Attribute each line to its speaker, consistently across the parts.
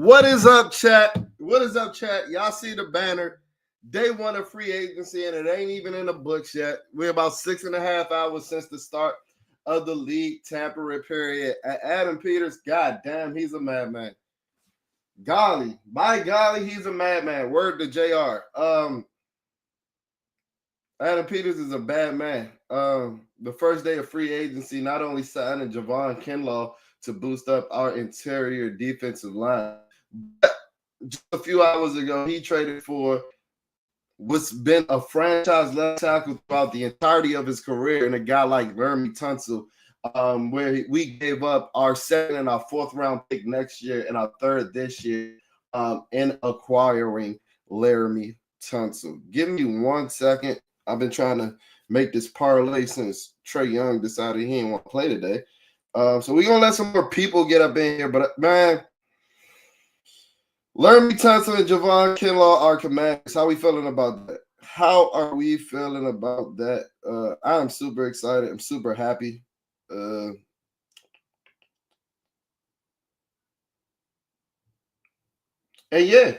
Speaker 1: What is up, chat? What is up, chat? Y'all see the banner. Day one of free agency, and it ain't even in the books yet. We're about 6.5 hours since the start of the league tampering period. Adam Peters, goddamn, he's a madman. Golly, by golly, he's a madman. Word to JR. Adam Peters is a bad man. The first day of free agency, not only signing Javon Kinlaw to boost up our interior defensive line, but just a few hours ago, he traded for what's been a franchise left tackle throughout the entirety of his career, and a guy like Tunsil, where we gave up our second and our fourth round pick next year and our third this year in acquiring Laramie Tunsil. Give me 1 second. I've been trying to make this parlay since Trey Young decided he didn't want to play today. So we're going to let some more people get up in here. But, man, Laramie Tunsil and Javon Kinlaw are commanders. How are we feeling about that? How are we feeling about that? I'm super excited. I'm super happy. And, yeah,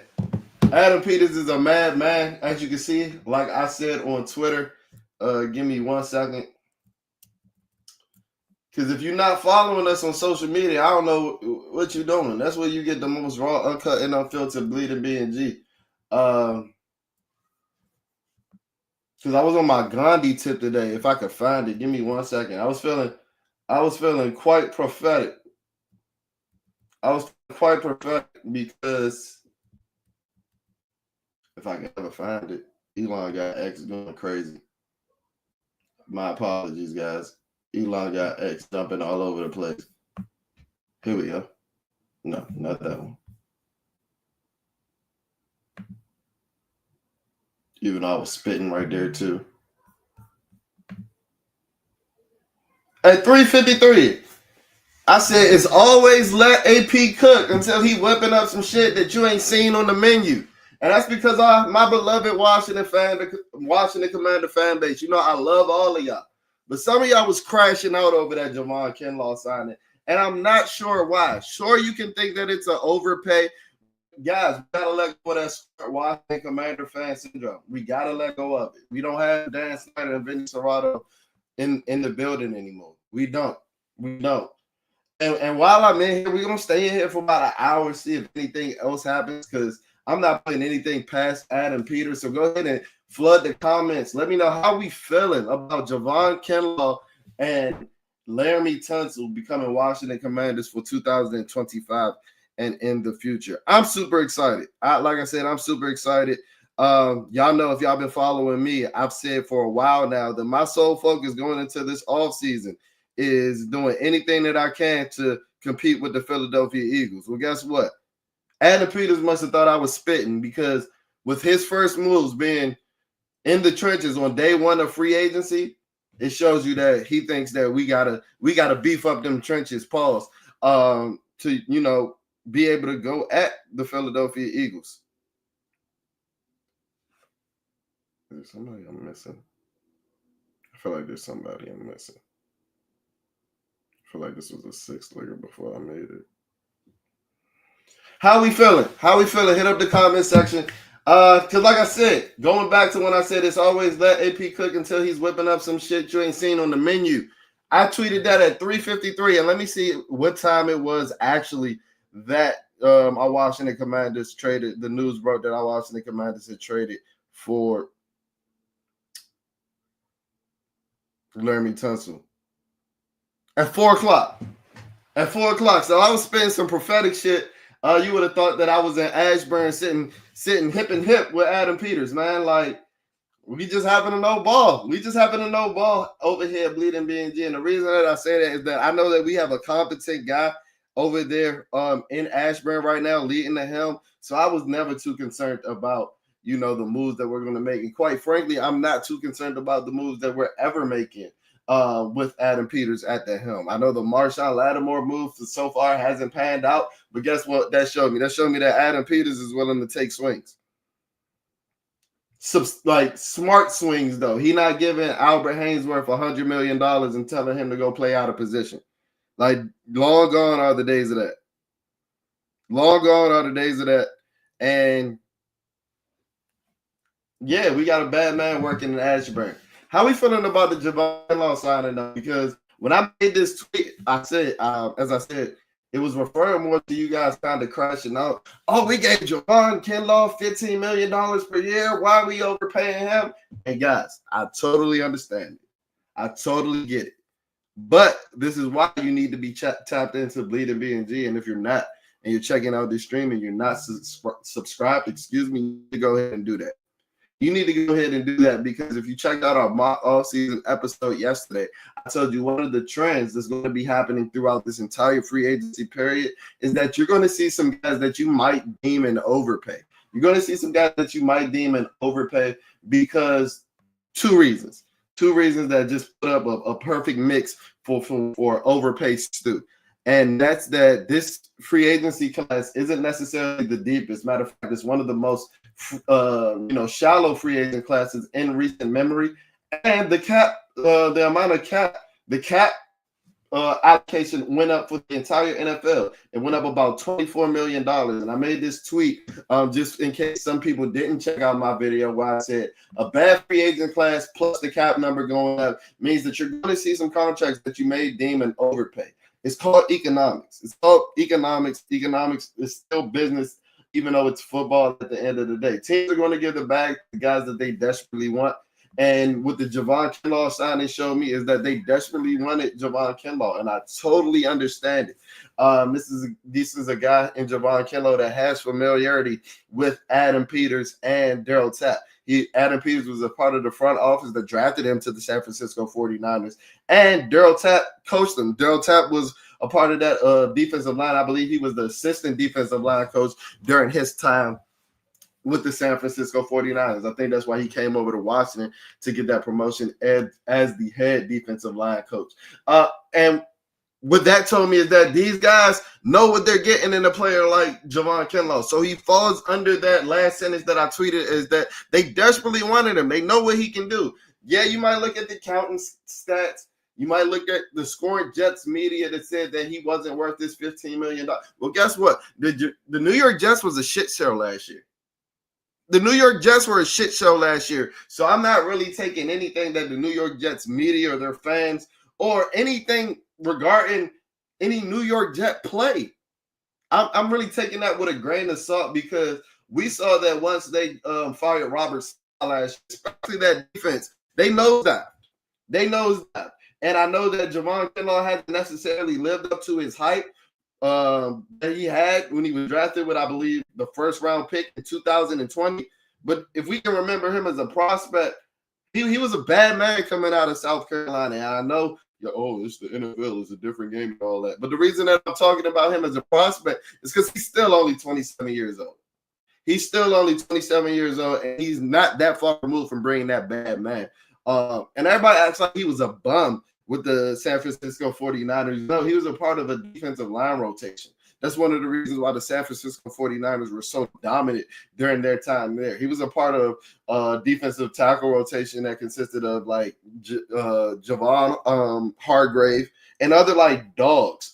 Speaker 1: Adam Peters is a madman, as you can see. Like I said on Twitter, give me 1 second. Because if you're not following us on social media, I don't know what you're doing. That's where you get the most raw, uncut, and unfiltered bleeding B&G. Because I was on my Gandhi tip today. If I could find it, give me 1 second. I was feeling quite prophetic. Because if I can ever find it, Elon got X going crazy. My apologies, guys. Elon got X jumping all over the place. Here we go. No, not that one. Even though I was spitting right there, too. At 3:53, I said it's always let AP cook until he whipping up some shit that you ain't seen on the menu. And that's because my beloved Washington Commander fan base, you know, I love all of y'all. But some of y'all was crashing out over that Javon Kinlaw signing. And I'm not sure why. Sure, you can think that it's an overpay. Guys, we got to let go of that Washington Commander fan syndrome. We got to let go of it. We don't have Dan Snyder and Vinny Serrato in the building anymore. We don't. And while I'm in here, we're going to stay in here for about an hour, see if anything else happens, because I'm not putting anything past Adam Peters. So go ahead and flood the comments. Let me know how we feeling about Javon Kinlaw and Laramie Tunsil becoming Washington Commanders for 2025 and in the future. I'm super excited. Like I said, I'm super excited. Y'all know, if y'all been following me, I've said for a while now that my sole focus going into this offseason is doing anything that I can to compete with the Philadelphia Eagles. Well, guess what? Adam Peters must have thought I was spitting, because with his first moves being in the trenches on day one of free agency, it shows you that he thinks that we gotta beef up them trenches, pause, to, you know, be able to go at the Philadelphia Eagles. There's somebody I'm missing. I feel like there's somebody I'm missing. I feel like this was a six-legger before I made it. How we feeling? Hit up the comment section. Because like I said, going back to when I said it's always let AP cook until he's whipping up some shit you ain't seen on the menu. I tweeted that at 3:53, and let me see what time it was actually that our Washington Commanders traded. The news broke that our Washington Commanders had traded for Laramie Tunsil. At 4 o'clock. So I was spitting some prophetic shit. You would have thought that I was in Ashburn sitting hip and hip with Adam Peters, man. Like, we just happen to know ball. Over here, bleeding B&G. And the reason that I say that is that I know that we have a competent guy over there in Ashburn right now leading the helm. So I was never too concerned about, you know, the moves that we're going to make. And quite frankly, I'm not too concerned about the moves that we're ever making with Adam Peters at the helm. I know the Marshawn Lattimore move so far hasn't panned out, but guess what that showed me? That showed me that Adam Peters is willing to take swings. Like smart swings, though. He not giving Albert Hainsworth $100 million and telling him to go play out of position. Like, long gone are the days of that. Long gone are the days of that. And yeah, we got a bad man working in Ashburn. How we feeling about the Javon Kinlaw signing though? Because when I made this tweet, I said, as I said, it was referring more to you guys kind of crashing out. Oh, we gave Javon Kinlaw $15 million per year. Why are we overpaying him? And guys, I totally understand it. I totally get it. But this is why you need to be tapped into Bleeding BNG. And if you're not, and you're checking out this stream and you're not subscribed, excuse me, you need to go ahead and do that. You need to go ahead and do that because if you checked out our mock off-season episode yesterday, I told you one of the trends that's going to be happening throughout this entire free agency period is that you're going to see some guys that you might deem an overpay. You're going to see some guys that you might deem an overpay because two reasons that just put up a perfect mix for overpay stew. And that's that this free agency class isn't necessarily the deepest. Matter of fact, it's one of the most shallow free agent classes in recent memory. And the cap, the amount of cap, the cap allocation went up for the entire NFL. It went up about $24 million. And I made this tweet just in case some people didn't check out my video where I said a bad free agent class plus the cap number going up means that you're going to see some contracts that you may deem an overpay. It's called economics. It's called economics. Economics is still business, even though it's football at the end of the day. Teams are going to give the bag to the guys that they desperately want. And what the Javon Kinlaw signing showed me is that they desperately wanted Javon Kinlaw, and I totally understand it. This is a guy in Javon Kinlaw that has familiarity with Adam Peters and Daryl Tapp. Adam Peters was a part of the front office that drafted him to the San Francisco 49ers, and Daryl Tapp coached him. Daryl Tapp was a part of that defensive line. I believe he was the assistant defensive line coach during his time with the San Francisco 49ers. I think that's why he came over to Washington to get that promotion as the head defensive line coach. And what that told me is that these guys know what they're getting in a player like Javon Kinlaw. So he falls under that last sentence that I tweeted is that they desperately wanted him. They know what he can do. Yeah, you might look at the counting stats. You might look at the Scoring Jets media that said that he wasn't worth this $15 million. Well, guess what? The New York Jets was a shit show last year. The New York Jets were a shit show last year. So I'm not really taking anything that the New York Jets media or their fans or anything regarding any New York Jet play. I'm really taking that with a grain of salt because we saw that once they fired Robert Saleh, especially that defense, they know that. And I know that Javon Kinlaw hasn't necessarily lived up to his hype that he had when he was drafted with, I believe, the first round pick in 2020. But if we can remember him as a prospect, he was a bad man coming out of South Carolina. And I know, it's the NFL, it's a different game and all that. But the reason that I'm talking about him as a prospect is because he's still only 27 years old. He's still only 27 years old, and he's not that far removed from bringing that bad man. And everybody acts like he was a bum with the San Francisco 49ers. No, he was a part of a defensive line rotation. That's one of the reasons why the San Francisco 49ers were so dominant during their time there. He was a part of a defensive tackle rotation that consisted of like Javon Hargrave and other like dogs,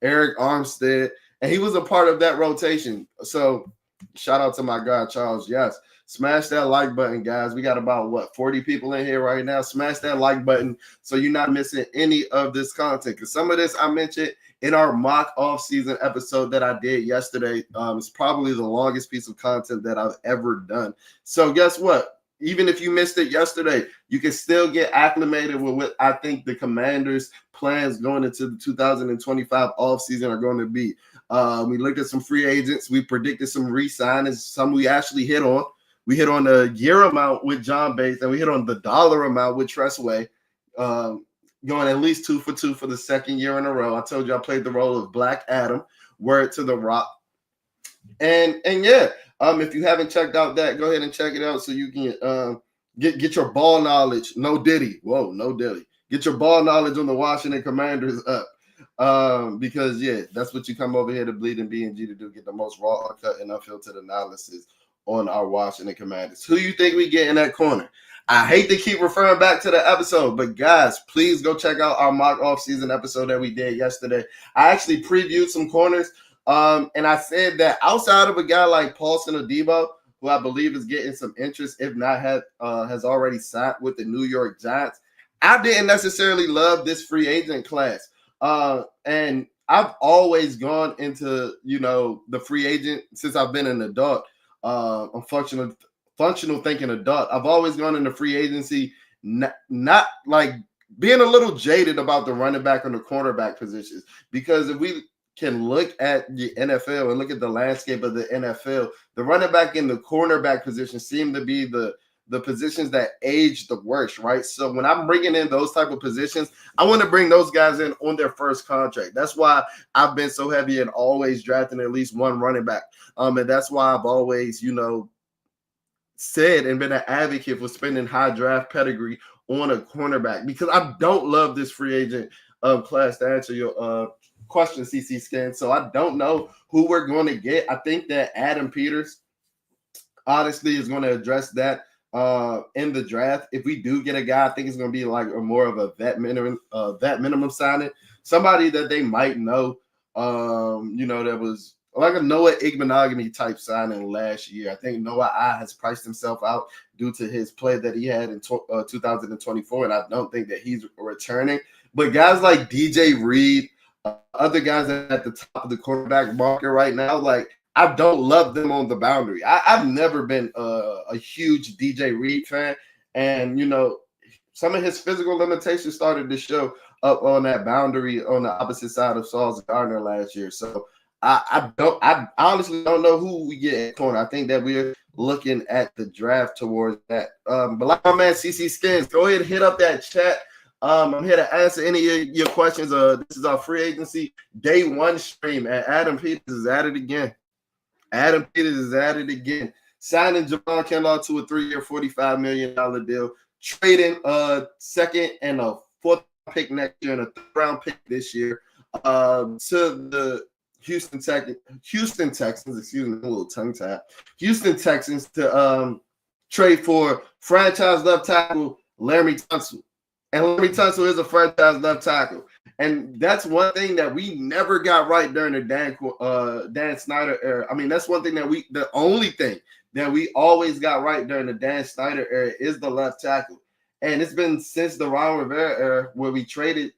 Speaker 1: Eric Armstead, and he was a part of that rotation. So shout out to my guy, Charles. Yes. Smash that like button, guys. We got about, 40 people in here right now. Smash that like button so you're not missing any of this content. Because some of this I mentioned in our mock off-season episode that I did yesterday. It's probably the longest piece of content that I've ever done. So guess what? Even if you missed it yesterday, you can still get acclimated with what I think the Commanders' plans going into the 2025 off-season are going to be. We looked at some free agents. We predicted some re-signings. Some we actually hit on. We hit on the year amount with John Bates, and we hit on the dollar amount with Tressway, going at least 2 for 2 for the second year in a row. I told you I played the role of Black Adam, word to the rock. And yeah, if you haven't checked out that, go ahead and check it out so you can get your ball knowledge. No Diddy. Whoa, no Diddy. Get your ball knowledge on the Washington Commanders up. Because, yeah, that's what you come over here to Bleeding B&G to do, get the most raw, uncut, and unfiltered analysis on our Washington Commanders. Who you think we get in that corner? I hate to keep referring back to the episode, but guys, please go check out our mock off-season episode that we did yesterday. I actually previewed some corners. And I said that outside of a guy like Paulson Adebo, who I believe is getting some interest, if not has already signed with the New York Giants, I didn't necessarily love this free agent class. And I've always gone into, the free agent since I've been an adult. I'm functional thinking adult. I've always gone into free agency, not like being a little jaded about the running back and the cornerback positions. Because if we can look at the NFL and look at the landscape of the NFL, the running back and the cornerback position seem to be the positions that age the worst, right? So when I'm bringing in those type of positions, I want to bring those guys in on their first contract. That's why I've been so heavy and always drafting at least one running back. And that's why I've always, said and been an advocate for spending high draft pedigree on a cornerback, because I don't love this free agent class, to answer your question, CC Scan. So I don't know who we're going to get. I think that Adam Peters honestly is going to address that in the draft. If we do get a guy, I think it's going to be like more of a vet minimum signing, somebody that they might know, that was like a Noah Igbenogany type signing last year. I think Noah I has priced himself out due to his play that he had in 2024, and I don't think that he's returning. But guys like DJ Reed, other guys at the top of the quarterback market right now, like, I don't love them on the boundary. I've never been a huge DJ Reed fan, and some of his physical limitations started to show up on that boundary on the opposite side of Sauce Gardner last year. So I honestly don't know who we get at corner. I think that we're looking at the draft towards that. But like my man CC Skins, go ahead and hit up that chat. I'm here to answer any of your questions. This is our free agency day one stream, and Adam Peters is at it again. Signing Javon Kinlaw to a 3-year, $45 million deal. Trading a second and a fourth pick next year and a third-round pick this year to the Houston Texans, excuse me, a little tongue-tied. Houston Texans to trade for franchise left tackle Laremy Tunsil. And Laremy Tunsil is a franchise left tackle. And that's one thing that we never got right during the Dan Snyder era. I mean, that's one thing the only thing that we always got right during the Dan Snyder era is the left tackle. And it's been since the Ron Rivera era where we traded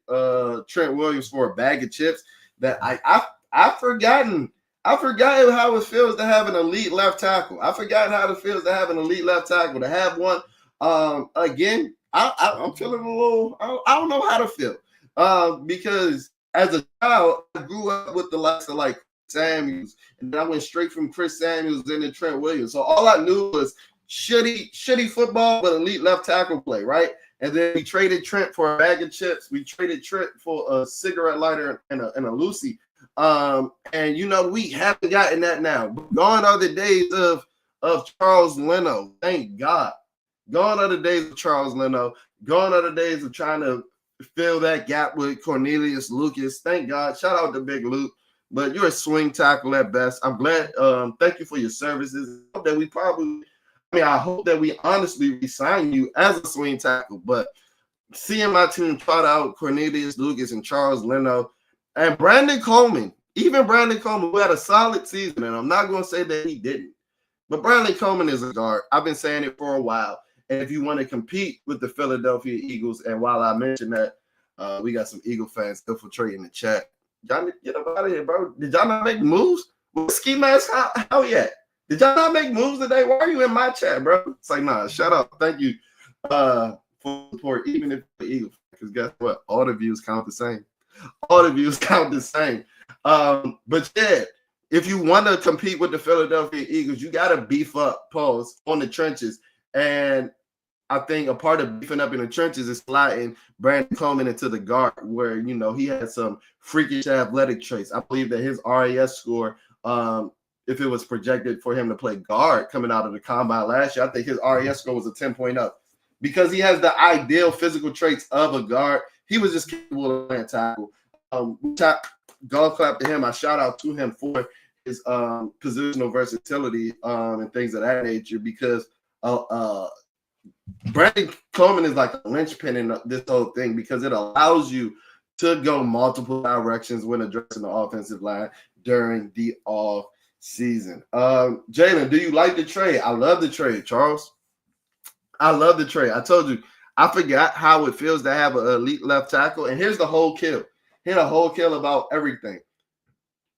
Speaker 1: Trent Williams for a bag of chips that I've forgotten how it feels to have an elite left tackle. I've forgotten how it feels to have an elite left tackle. To have one again, I'm feeling a little. I don't know how to feel. Because as a child, I grew up with the likes of like Samuels, and then I went straight from Chris Samuels into Trent Williams. So all I knew was shitty football, but elite left tackle play, right? And then we traded Trent for a bag of chips. We traded Trent for a cigarette lighter and a Lucy. And we haven't gotten that now. Gone are the days of Charles Leno. Thank God. Gone are the days of Charles Leno. Gone are the days of trying to fill that gap with Cornelius Lucas. Thank God. Shout out to Big Luke. But you're a swing tackle at best. I'm glad. Thank you for your services. I hope that we honestly resign you as a swing tackle. But seeing my team trot out Cornelius Lucas and Charles Leno and Brandon Coleman, even Brandon Coleman, who had a solid season, and I'm not going to say that he didn't. But Brandon Coleman is a guard. I've been saying it for a while. And if you want to compete with the Philadelphia Eagles, and while I mentioned that, we got some Eagle fans infiltrating the chat. Y'all get up out of here, bro. Did y'all not make moves? Ski mask, how yet? Did y'all not make moves today? Why are you in my chat, bro? It's like, nah, shut up. Thank you for support, even if the Eagles, because guess what? All the views count the same. But yeah, if you want to compete with the Philadelphia Eagles, you got to beef up, on the trenches. And I think a part of beefing up in the trenches is sliding Brandon Coleman into the guard where, he had some freakish athletic traits. I believe that his RAS score, if it was projected for him to play guard coming out of the combine last year, I think his RAS score was a 10 point up because he has the ideal physical traits of a guard. He was just capable of playing tackle. Golf clap to him. I shout out to him for his positional versatility and things of that nature because Brandon Coleman is like a linchpin in this whole thing because it allows you to go multiple directions when addressing the offensive line. during the off season. Jalen, do you like the trade? I love the trade, Charles. I love the trade. I told you, I forgot how it feels to have an elite left tackle. And here's the whole kill. Here's the whole kill about everything.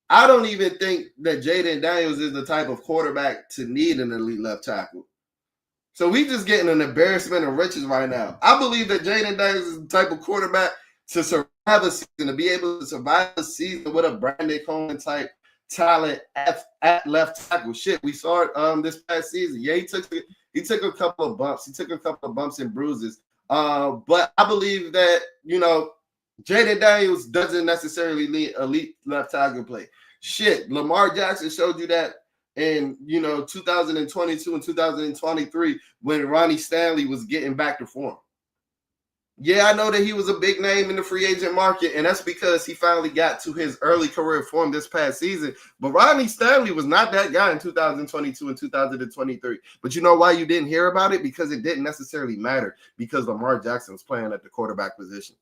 Speaker 1: I don't even think that Jaden Daniels is the type of quarterback to need an elite left tackle. So we just getting an embarrassment of riches right now. I believe that Jaden Daniels is the type of quarterback to survive a season, to be able to survive a season with a Brandon Coleman type talent at left tackle. Shit, we saw it this past season. Yeah, he took a couple of bumps. He took a couple of bumps and bruises. But I believe that, Jaden Daniels doesn't necessarily need elite left tackle play. Shit, Lamar Jackson showed you that in 2022 and 2023 when Ronnie Stanley was getting back to form. Yeah, I know that he was a big name in the free agent market, and that's because he finally got to his early career form this past season. But Ronnie Stanley was not that guy in 2022 and 2023. But you know why you didn't hear about it? Because it didn't necessarily matter, because Lamar Jackson was playing at the quarterback position.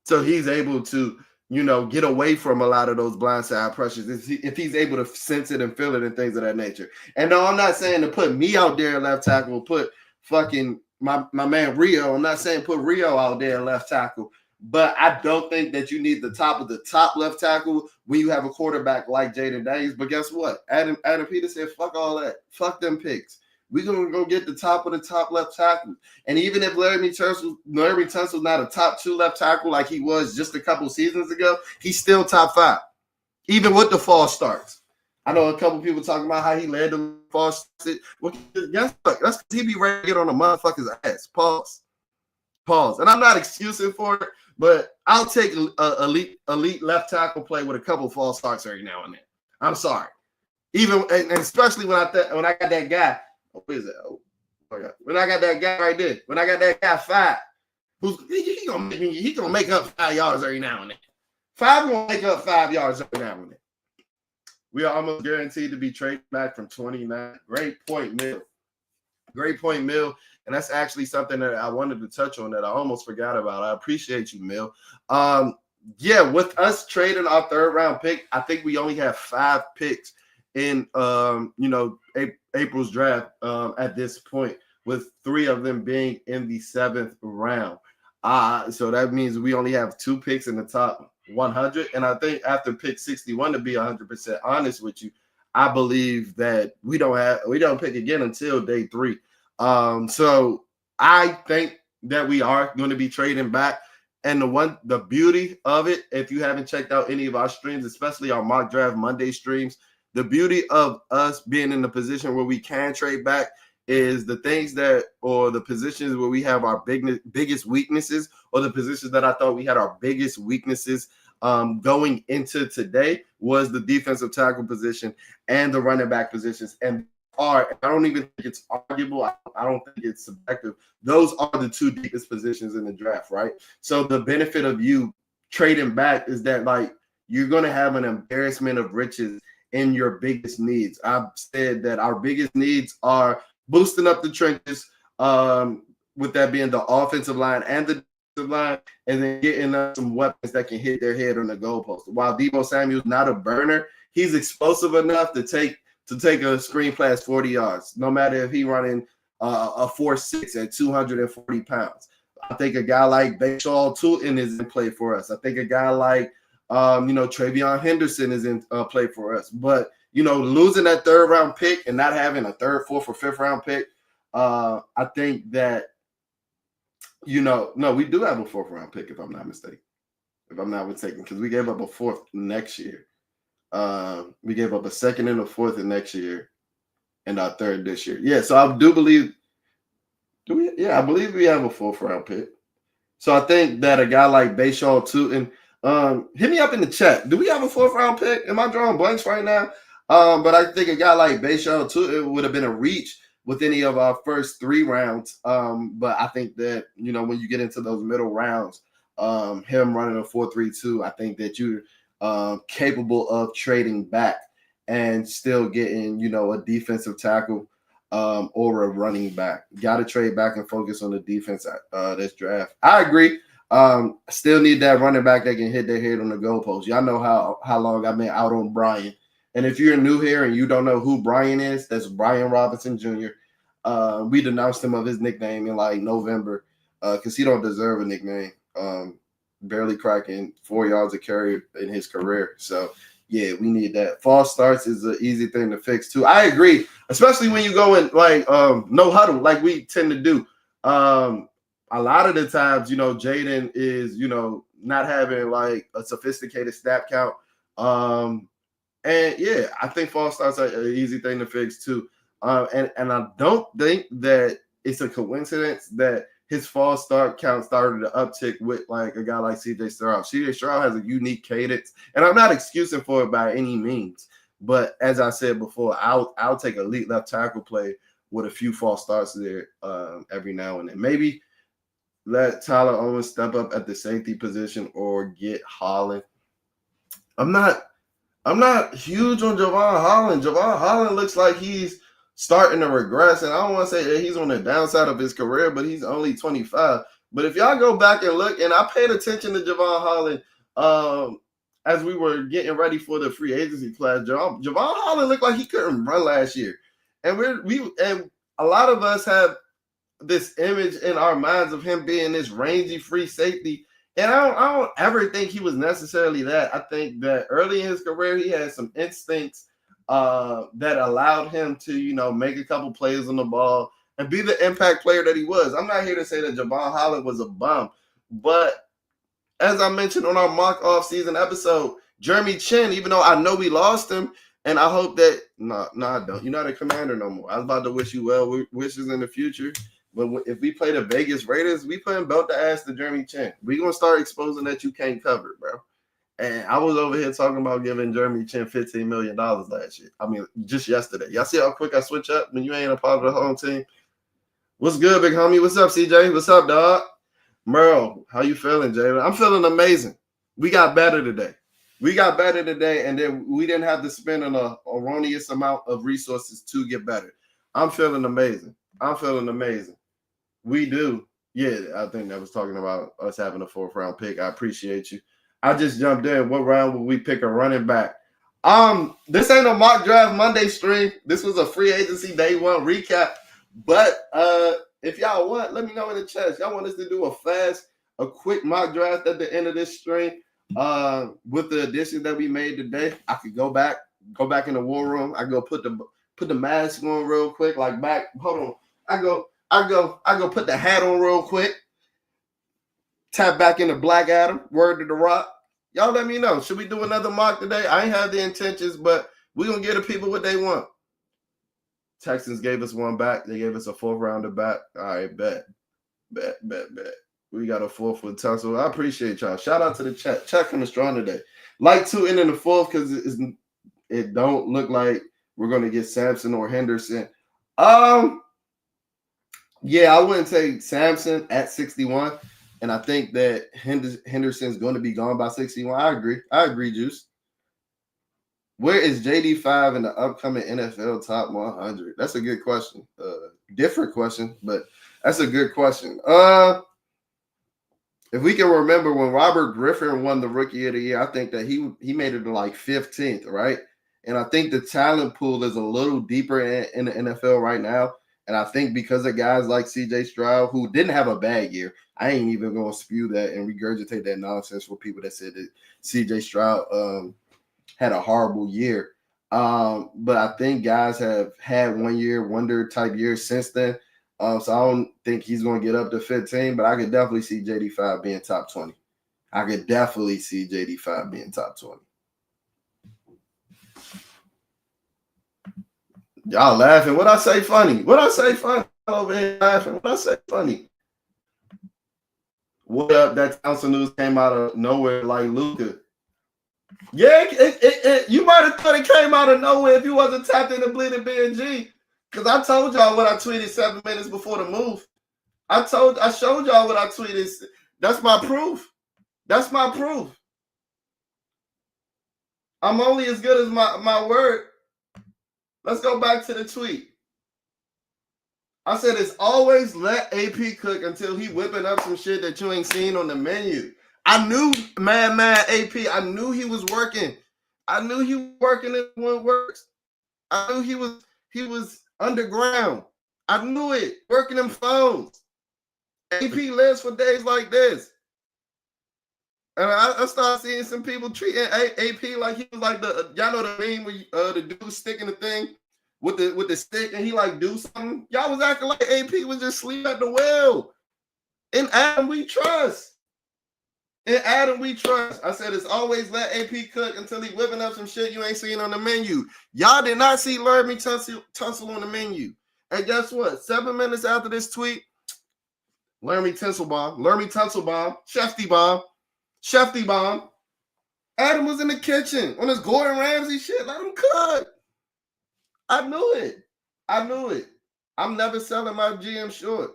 Speaker 1: So he's able to, get away from a lot of those blindside pressures if he's able to sense it and feel it and things of that nature. And no, I'm not saying to put me out there in left tackle, put fucking my man Rio. I'm not saying put Rio out there in left tackle, but I don't think that you need the top of the top left tackle when you have a quarterback like Jaden Daniels. But guess what? Adam Peters said, fuck all that. Fuck them picks. We're going to go get the top of the top left tackle. And even if Laremy Tunsil's not a top 2 left tackle like he was just a couple seasons ago, he's still top 5, even with the false starts. I know a couple people talking about how he led the false starts. Well, guess what? That's because he be ready to get on a motherfucker's ass. Pause. And I'm not excusing for it, but I'll take elite left tackle play with a couple false starts every now and then. I'm sorry. Even and especially when I got that guy. What is that? Oh my God. When I got that guy right there, when I got that guy 5, he gonna make up 5 yards every now and then. 5 gonna make up 5 yards every now and then. We are almost guaranteed to be traded back from 29. Great point, Mill. And that's actually something that I wanted to touch on that I almost forgot about. I appreciate you, Mill. With us trading our 3rd round pick, I think we only have 5 picks in April's draft at this point, with 3 of them being in the 7th round. So that means we only have 2 picks in the top 100. And I think after pick 61, to be 100% honest with you, I believe that we don't pick again until day 3. So I think that we are going to be trading back. And the beauty of it, if you haven't checked out any of our streams, especially our mock draft Monday streams, the beauty of us being in the position where we can trade back is the things or the positions where we have our biggest weaknesses, or the positions that I thought we had our biggest weaknesses going into today was the defensive tackle position and the running back positions. And I don't even think it's arguable. I don't think it's subjective. Those are the 2 deepest positions in the draft, right? So the benefit of you trading back is that, like, you're going to have an embarrassment of riches in your biggest needs. I've said that our biggest needs are boosting up the trenches, with that being the offensive line and the defensive line, and then getting some weapons that can hit their head on the goalpost. While Deebo Samuel's not a burner, he's explosive enough to take a screen pass 40 yards, no matter if he running a 4.6 at 240 pounds. I think a guy like Bashaw Tootin is in play for us. I think a guy like Travion Henderson is in play for us. But, losing that 3rd round pick and not having a 3rd, 4th, or 5th round pick, I think that, no, we do have a 4th round pick, if I'm not mistaken, because we gave up a 4th next year. We gave up a 2nd and a 4th in next year and our 3rd this year. Yeah, so I do believe I believe we have a 4th round pick. So I think that a guy like Bashaw Tootin, hit me up in the chat. Do we have a 4th round pick? Am I drawing blanks right now? But I think a guy like Bashaw Tootin would have been a reach with any of our first 3 rounds. But I think that, when you get into those middle rounds, him running a 4.32, I think that you're capable of trading back and still getting, a defensive tackle or a running back. Got to trade back and focus on the defense this draft. I agree. Still need that running back that can hit their head on the goalpost. Y'all know how long I've been out on Brian. And if you're new here and you don't know who Brian is, that's Brian Robinson Jr. We denounced him of his nickname in like November because he don't deserve a nickname. Barely cracking 4 yards of carry in his career. So yeah, we need that. False starts is an easy thing to fix too. I agree, especially when you go in like no huddle, like we tend to do. A lot of the times, Jaden is, not having like a sophisticated snap count. And yeah, I think false starts are an easy thing to fix too. And I don't think that it's a coincidence that his false start count started to uptick with like a guy like CJ Stroud. CJ Stroud has a unique cadence, and I'm not excusing for it by any means. But as I said before, I'll take elite left tackle play with a few false starts there every now and then. Maybe let Tyler Owens step up at the safety position or get Holland. I'm not huge on Javon Holland. Javon Holland looks like he's starting to regress, and I don't want to say that he's on the downside of his career, but he's only 25. But if y'all go back and look, and I paid attention to Javon Holland as we were getting ready for the free agency class. Javon Holland looked like he couldn't run last year, and and a lot of us have this image in our minds of him being this rangy free safety. And I don't ever think he was necessarily that. I think that early in his career, he had some instincts that allowed him to, make a couple plays on the ball and be the impact player that he was. I'm not here to say that Javon Holland was a bum, but as I mentioned on our mock off-season episode, Jeremy Chin, even though I know we lost him, and I hope that I don't. You're not a Commander no more. I was about to wish you well wishes in the future. But if we play the Vegas Raiders, we putting belt to ass to Jeremy Chin. We're going to start exposing that you can't cover, bro. And I was over here talking about giving Jeremy Chin $15 million last year. I mean, just yesterday. Y'all see how quick I switch up when you ain't a part of the home team? What's good, big homie? What's up, CJ? What's up, dog? Merle, how you feeling, Jalen? I'm feeling amazing. We got better today. And then we didn't have to spend an erroneous amount of resources to get better. I'm feeling amazing. We do. Yeah, I think that was talking about us having a 4th round pick. I appreciate you. I just jumped in. What round will we pick a running back? This ain't a mock draft Monday stream. This was a free agency day 1 recap. But if y'all want, let me know in the chat. Y'all want us to do a quick mock draft at the end of this stream with the additions that we made today. I could go back in the war room. I go put the mask on real quick. Like back, hold on. I go put the hat on real quick. Tap back into Black Adam. Word to the Rock. Y'all let me know. Should we do another mock today? I ain't have the intentions, but we're going to give the people what they want. Texans gave us one back. They gave us a 4th rounder back. All right, bet. We got a 4th with Tunsil. I appreciate y'all. Shout out to the chat. Chat coming strong today. Like to end in the 4th because it don't look like we're going to get Sampson or Henderson. Yeah, I wouldn't take Sampson at 61, and I think that Henderson's going to be gone by 61. I agree, Juice. Where is JD5 in the upcoming NFL top 100? That's a good question. Different question, but that's a good question. If we can remember when Robert Griffin won the Rookie of the Year, I think that he made it to like 15th, right? And I think the talent pool is a little deeper in the NFL right now. And I think because of guys like CJ Stroud, who didn't have a bad year, I ain't even going to spew that and regurgitate that nonsense for people that said that CJ Stroud had a horrible year. But I think guys have had 1 year wonder type years since then. So I don't think he's going to get up to 15, but I could definitely see JD5 being top 20. Y'all laughing. What I say funny? Over here laughing. What I say funny? What up? That Tunsil news came out of nowhere like Luka. Yeah, you might have thought it came out of nowhere if you wasn't tapped into Bleeding BNG. Because I told y'all what I tweeted 7 minutes before the move. I showed y'all what I tweeted. That's my proof. I'm only as good as my word. Let's go back to the tweet. I said it's always let AP cook until he whipping up some shit that you ain't seen on the menu. I knew Mad AP. I knew he was working. I knew he was working in One Works. I knew he was underground. I knew it. Working them phones. AP lives for days like this. And I started seeing some people treating AP like he was like y'all know the meme where the dude sticking the thing with the stick and he like do something. Y'all was acting like AP was just sleep at the wheel. In Adam we trust. In Adam we trust. I said it's always let AP cook until he whipping up some shit you ain't seen on the menu. Y'all did not see Laramie Tunsil on the menu. And guess what? 7 minutes after this tweet, Laramie Tunsil bomb, Shefty bomb. Adam was in the kitchen on his Gordon Ramsay shit. Let him cook. I knew it. I'm never selling my GM short.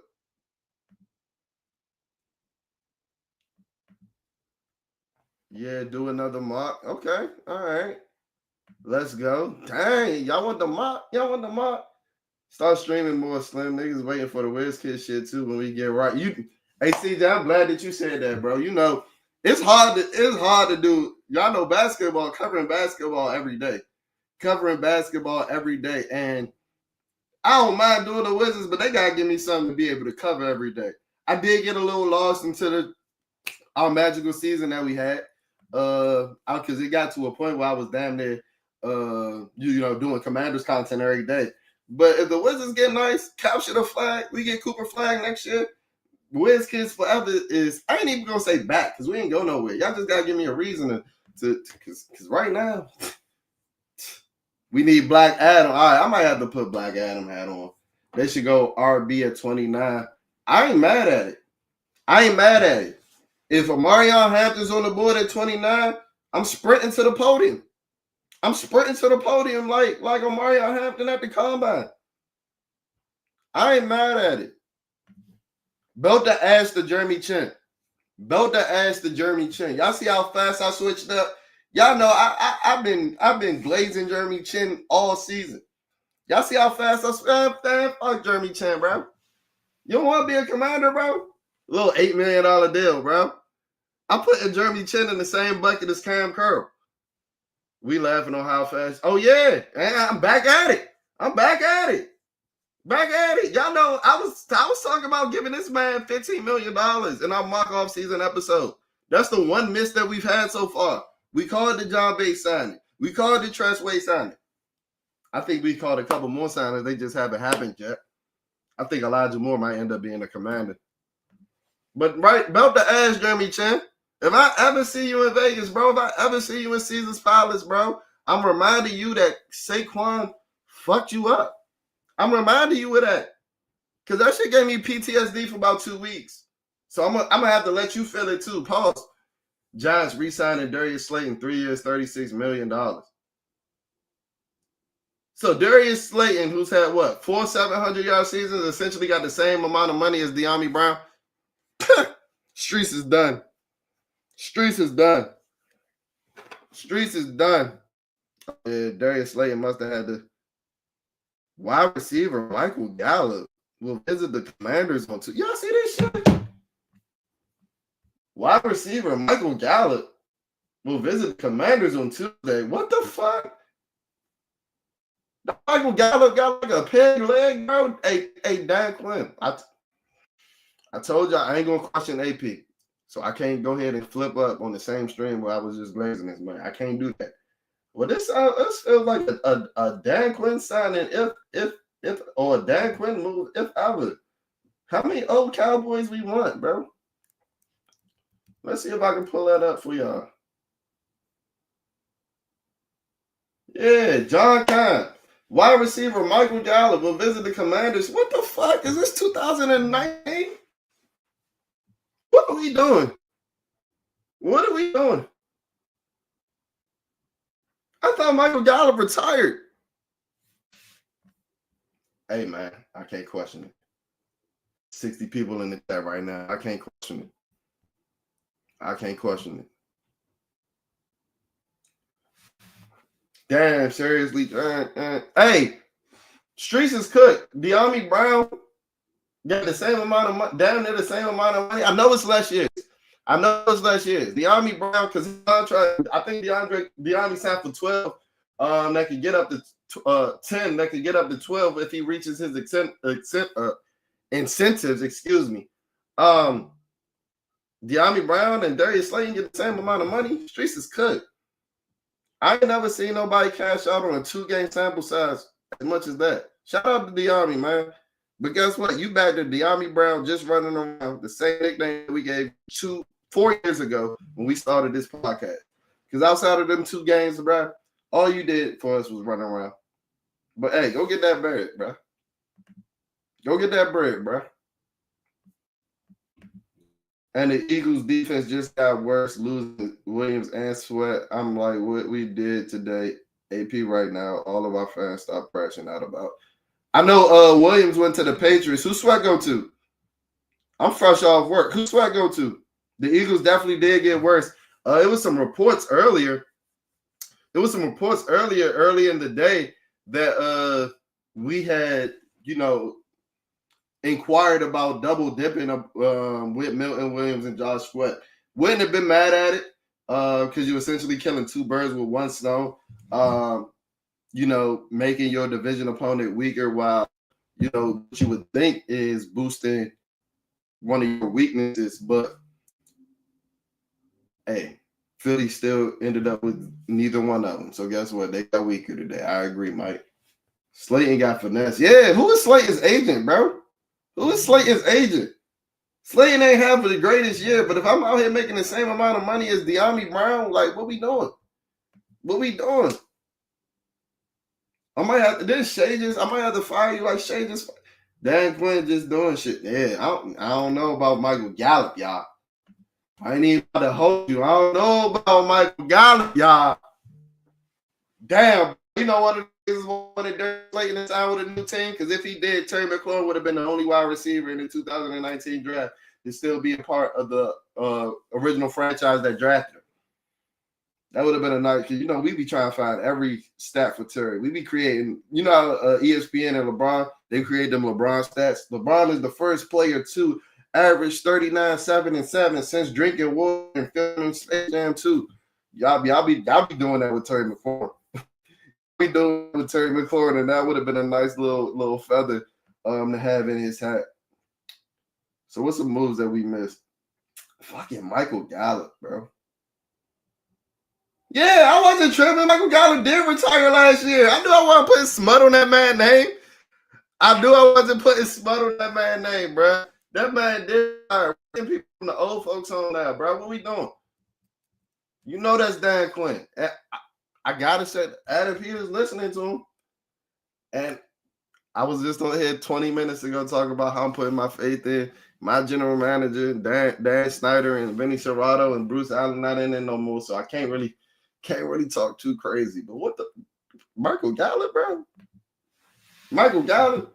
Speaker 1: Yeah, do another mock. Okay, all right. Let's go. Dang, y'all want the mock? Start streaming more, Slim. Niggas waiting for the WizKid shit too when we get right. Hey, CJ, I'm glad that you said that, bro. You know, it's hard to do. Y'all know covering basketball every day. And I don't mind doing the Wizards, but they gotta give me something to be able to cover every day. I did get a little lost into our magical season that we had. Because it got to a point where I was damn near doing Commanders content every day. But if the Wizards get nice, capture the flag, we get Cooper flag next year. Wiz Kids forever is, I ain't even gonna say back because we ain't go nowhere. Y'all just gotta give me a reason to because right now we need Black Adam. All right, I might have to put Black Adam hat on. They should go RB at 29. I ain't mad at it. If Omarion Hampton's on the board at 29, I'm sprinting to the podium. like Omarion Hampton at the combine. I ain't mad at it. Belt the ass to Jeremy Chin. Y'all see how fast I switched up? Y'all know I've been glazing Jeremy Chin all season. Y'all see how fast I switched? Fuck Jeremy Chin, bro. You don't want to be a commander, bro? Little $8 million deal, bro. I'm putting Jeremy Chin in the same bucket as Cam Curl. We laughing on how fast. Oh yeah, I'm back at it. Y'all know I was talking about giving this man $15 million in our mock-off season episode. That's the one miss that we've had so far. We called the John Bates signing. We called the Tress Way signing. I think we called a couple more signings. They just haven't happened yet. I think Elijah Moore might end up being a commander. But right, belt the ass, Jeremy Chin. If I ever see you in Vegas, bro, if I ever see you in Caesars Palace, bro, I'm reminding you that Saquon fucked you up. I'm reminding you of that. Because that shit gave me PTSD for about 2 weeks. So I'm gonna have to let you feel it too. Pause. Giants re-signing Darius Slayton 3 years, $36 million. So Darius Slayton, who's had what, 4 700-yard seasons, essentially got the same amount of money as De'Ami Brown. Streets is done. Yeah, Darius Slayton must have had the wide receiver Michael Gallup will visit the Commanders on Tuesday. Y'all see this shit? Wide receiver Michael Gallup will visit the Commanders on Tuesday. What the fuck? Michael Gallup got like a peg leg, bro. Hey, Dan Quinn. I told y'all I ain't gonna question AP. So I can't go ahead and flip up on the same stream where I was just glazing this money. I can't do that. Well, this feels like a Dan Quinn signing if or a Dan Quinn move if ever. How many old Cowboys we want, bro? Let's see if I can pull that up for y'all. Yeah, John Kahn. Wide receiver Michael Gallup will visit the Commanders. What the fuck? Is this 2019? What are we doing? I thought Michael Gallup retired. Hey, man, I can't question it. 60 people in the chat right now. I can't question it. Damn, seriously. Hey, Streets is cooked. De'Ami Brown got the same amount of money, down there the same amount of money. I know it's less years. De'Ami Brown, because his contract, I think De'Ami signed for 12. That could get up to 10. That could get up to 12 if he reaches his incentives. Excuse me. De'Ami Brown and Darius Slayton get the same amount of money. Streets is cooked. I ain't never seen nobody cash out on a 2-game sample size as much as that. Shout out to De'Ami, man. But guess what? You back to De'Ami Brown just running around, the same nickname we gave 4 years ago when we started this podcast. Because outside of them 2 games, bro, all you did for us was run around. But hey, go get that bread, bro. Go get that bread, bro. And the Eagles defense just got worse, losing Williams and Sweat. I'm like, what we did today, AP right now, all of our fans stop crashing out about. I know Williams went to the Patriots. Who Sweat go to? I'm fresh off work. Who Sweat go to? The Eagles definitely did get worse. It was some reports earlier. Early in the day that we had, inquired about double dipping with Milton Williams and Josh Sweat. Wouldn't have been mad at it because you're essentially killing 2 birds with 1 stone. Making your division opponent weaker while, what you would think is boosting one of your weaknesses. But, hey, Philly still ended up with neither one of them. So guess what? They got weaker today. I agree, Mike. Slayton got finesse. Yeah, who is Slayton's agent, bro? Who is Slayton's agent? Slayton ain't having the greatest year, but if I'm out here making the same amount of money as De'Ami Brown, like, what we doing? I might have to fire you like Shay just. Dan Quinn just doing shit. Yeah, I don't know about Michael Gallup, y'all. I ain't even about to hold you. I don't know about Michael Gallup, y'all. Damn, you know what it is wanted Darius Slayton to sign with a new team? Because if he did, Terry McLaurin would have been the only wide receiver in the 2019 draft to still be a part of the original franchise that drafted him. That would have been a nice, because, we be trying to find every stat for Terry. We be creating, ESPN and LeBron, they create them LeBron stats. LeBron is the first player to average 39, 7, and 7 since drinking water and filming Space Jam 2. Y'all be doing that with Terry McLaurin. We doing it with Terry McLaurin, and that would have been a nice little feather to have in his hat. So what's some moves that we missed? Fucking Michael Gallup, bro. Yeah, I wasn't tripping. Michael Gallup did retire last year. I knew I wasn't putting smut on that man's name. Bro. That man did retire. People from the old folks on that, bro. What we doing? That's Dan Quinn. I gotta say, Adam Peters listening to him. And I was just on here 20 minutes ago talking about how I'm putting my faith in my general manager, Dan Snyder, and Vinny Serrato, and Bruce Allen not in there no more. So I can't really talk too crazy. But what the Michael Gallup, bro? Michael Gallup.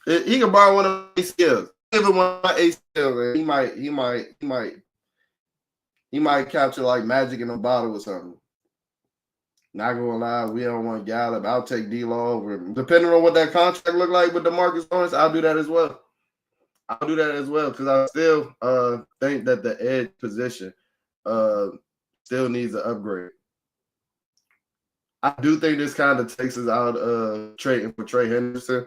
Speaker 1: He can borrow one of my skills. Give him one of my ACLs, and he might capture like magic in a bottle or something. Not gonna lie, we don't want Gallup. I'll take D-Law over him. Depending on what that contract look like with DeMarcus Lawrence, I'll do that as well. Because I still think that the edge position still needs an upgrade. I do think this kind of takes us out of trading for Trey Hendrickson,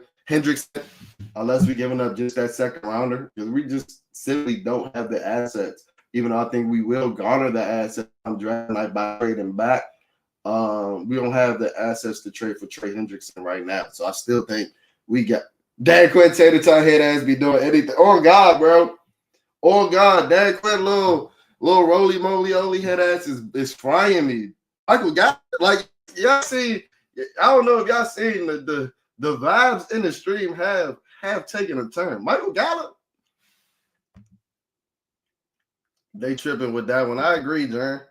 Speaker 1: unless we're giving up just that second rounder, because we just simply don't have the assets. Even though I think we will garner the assets on draft night by trading back, we don't have the assets to trade for Trey Hendrickson right now. So I still think we got Dan Quinn, Tater Tot head ass be doing anything. Oh God, bro. Oh God, Dan Quinn, little roly moly oly head ass is frying me. Michael got like y'all see. I don't know if y'all seen the vibes in the stream have taken a turn. Michael Gallup. They tripping with that one. I agree, Jern.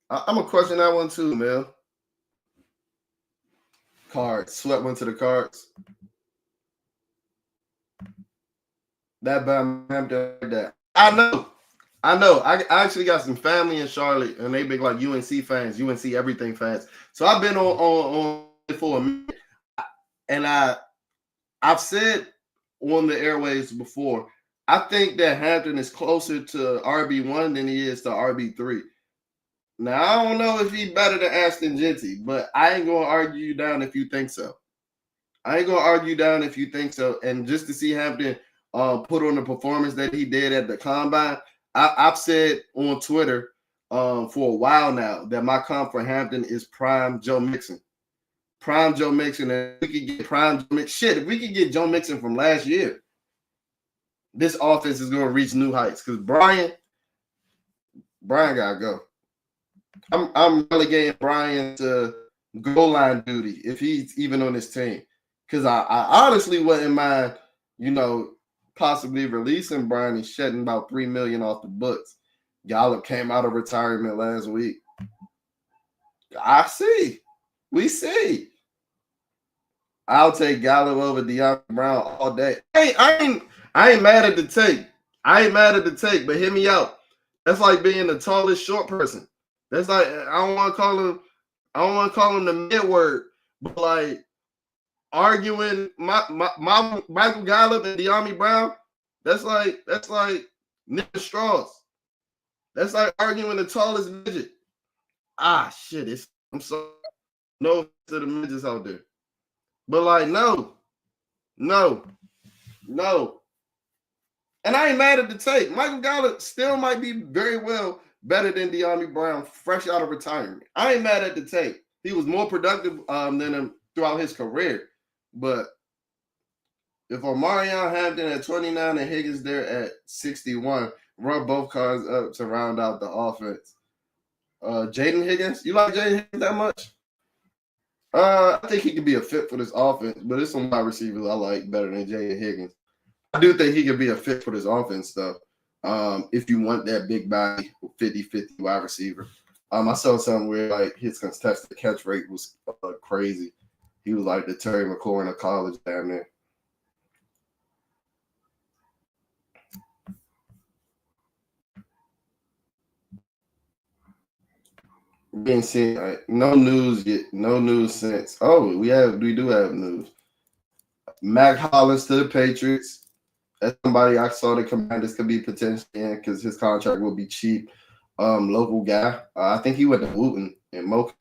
Speaker 1: I'm gonna question that one too, man. Cards. Sweat went to the Cards. That I know. I actually got some family in Charlotte, and they big like UNC fans, UNC everything fans. So I've been on for a minute, and I I've said on the airwaves before, I think that Hampton is closer to RB1 than he is to RB3. Now, I don't know if he's better than Ashton Genty, but I ain't going to argue you down if you think so. I ain't going to argue down if you think so. And just to see Hampton put on the performance that he did at the Combine, I've said on Twitter for a while now that my comp for Hampton is prime Joe Mixon. Prime Joe Mixon, and we could get prime Joe Mixon. Shit, if we could get Joe Mixon from last year, this offense is going to reach new heights. Because Brian gotta go. I'm relegating Brian to goal line duty if he's even on this team. Because I honestly wouldn't mind, possibly releasing Brian and shedding about $3 million off the books. Gallup came out of retirement last week. I see. We see. I'll take Gallup over De'Ami Brown all day. Hey, I ain't mad at the take. But hear me out. That's like being the tallest short person. That's like I don't want to call him the mid word, but like arguing my Michael Gallup and De'Ami Brown. That's like Nick Straws. That's like arguing the tallest midget. Shit. I'm sorry. No to the midgets out there. But like, no. And I ain't mad at the take. Michael Gallup still might be very well better than De'Ami Brown, fresh out of retirement. I ain't mad at the take. He was more productive than him throughout his career. But if Omarion Hampton at 29 and Higgins there at 61, run both cars up to round out the offense. Jaden Higgins, you like Jaden Higgins that much? I think he could be a fit for this offense, but there's some wide receivers I like better than Jaden Higgins. I do think he could be a fit for this offense, though. If you want that big body 50-50 wide receiver. I saw something where like his contested catch rate was crazy. He was like the Terry McLaurin of college down there. Being seen, no news yet, no news since. Oh, we do have news. Mac Hollins to the Patriots. That's somebody I saw the Commanders could be potentially in because his contract will be cheap. Local guy. I think he went to Wooten in Mocha.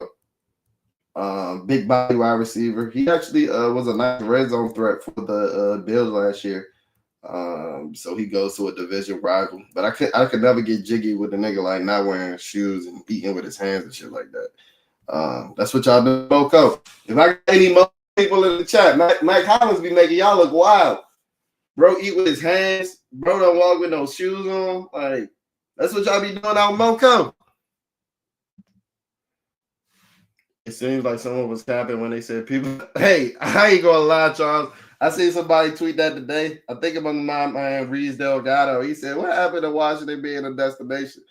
Speaker 1: Big body wide receiver. He actually was a nice red zone threat for the Bills last year. So he goes to a division rival. But I could never get jiggy with the nigga like not wearing shoes and eating with his hands and shit like that. That's what y'all do, Moco. If I got any more people in the chat, Mike Hollins be making y'all look wild. Bro eat with his hands. Bro don't walk with no shoes on. Like, that's what y'all be doing out in Moco. It seems like someone was tapping when they said people. Hey, I ain't gonna lie, Charles. I seen somebody tweet that today. I think about my man Reese Delgado. He said, "What happened to Washington being a destination?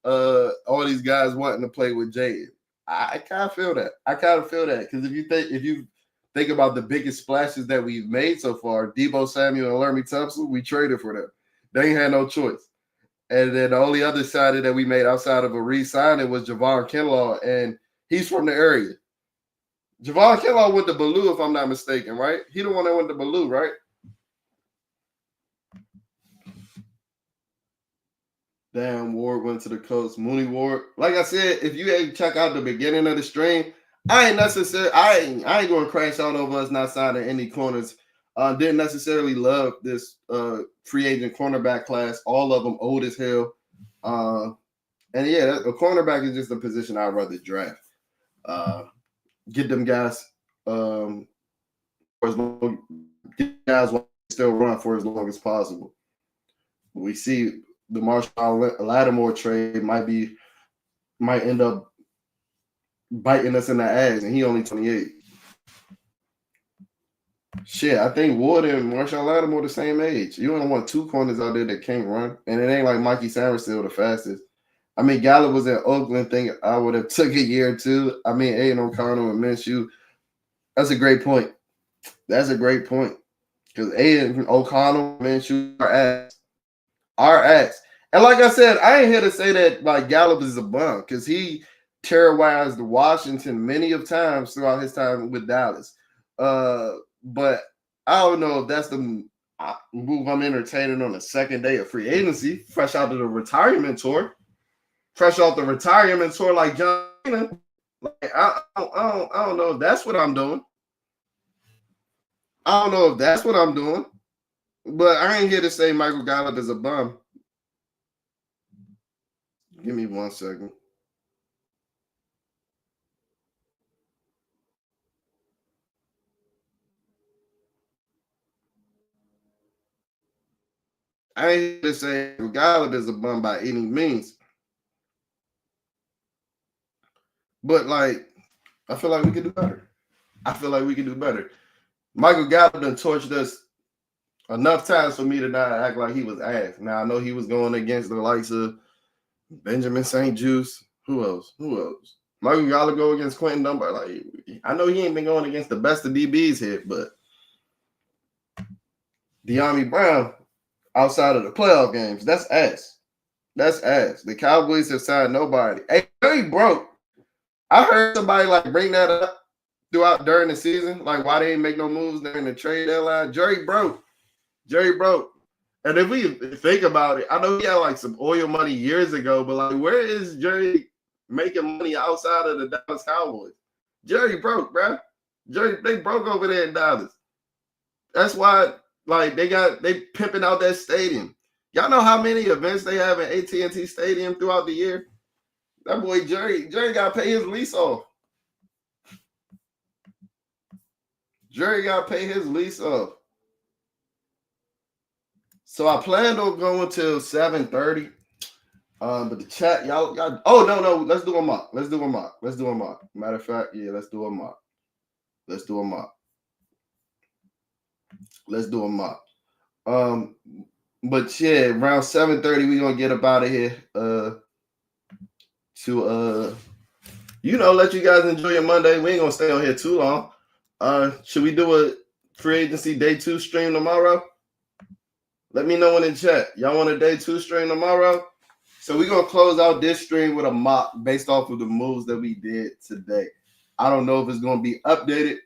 Speaker 1: All these guys wanting to play with Jaden." I kind of feel that. Because if you think about the biggest splashes that we've made so far, Deebo Samuel and Laramie Tunsil, we traded for them. They ain't had no choice. And then the only other signing that we made outside of a re-signing was Javon Kinlaw, and he's from the area. Javon Kinlaw went to Ballou, if I'm not mistaken, right? He the one that went to Ballou, right? Damn, Ward went to the Colts. Mooney Ward. Like I said, if you ain't check out the beginning of the stream, I ain't going to crash out over us not signing any corners. Didn't necessarily love this free agent cornerback class. All of them old as hell. And yeah, a cornerback is just a position I'd rather draft. Get them guys get guys still run for as long as possible. We see the Marshall Lattimore trade might end up biting us in the ass, and he only 28. Shit, I think Ward and Marshall Lattimore the same age. You don't want two corners out there that can't run, and it ain't like Mikey Sanders still the fastest. I mean, Gallup was in Oakland. Think I would have took a year or two. I mean, Aiden O'Connell and Minshew. That's a great point. Because Aiden O'Connell and Minshew are ass. And like I said, I ain't here to say that like Gallup is a bum because he terrorized Washington many of times throughout his time with Dallas. But I don't know if that's the move I'm entertaining on the second day of free agency, fresh out of the retirement tour, fresh off the retirement tour like John. Like I don't know if that's what I'm doing. I don't know if that's what I'm doing, but I ain't here to say Michael Gallup is a bum. Give me 1 second. I ain't here to say Michael Gallup is a bum by any means, but like I feel like we could do better. I feel like we can do better. Michael Gallup done torched us enough times for me to not act like he was ass. Now I know he was going against the likes of Benjamin St. Juice. Who else? Michael Gallup go against Quentin Dunbar. Like I know he ain't been going against the best of DBs here, but De'Ami Brown outside of the playoff games, that's ass. That's ass. The Cowboys have signed nobody. Hey, Jerry broke. I heard somebody like bring that up throughout during the season, like why they didn't make no moves during the trade deadline. Jerry broke. And if we think about it, I know he had like some oil money years ago, but like where is Jerry making money outside of the Dallas Cowboys? Jerry broke, bro. They broke over there in Dallas. That's why like they pimping out that stadium. Y'all know how many events they have in AT&T Stadium throughout the year? That boy Jerry got to pay his lease off. Jerry got to pay his lease off. So I planned on going till 7:30. But the chat, y'all. Oh no, let's do a mock. Matter of fact, yeah, let's do a mock. But yeah, around 7:30, we're gonna get up out of here. To let you guys enjoy your Monday. We ain't gonna stay on here too long. Should we do a free agency day 2 stream tomorrow? Let me know in the chat. Y'all want a day 2 stream tomorrow? So we're gonna close out this stream with a mock based off of the moves that we did today. I don't know if it's gonna be updated.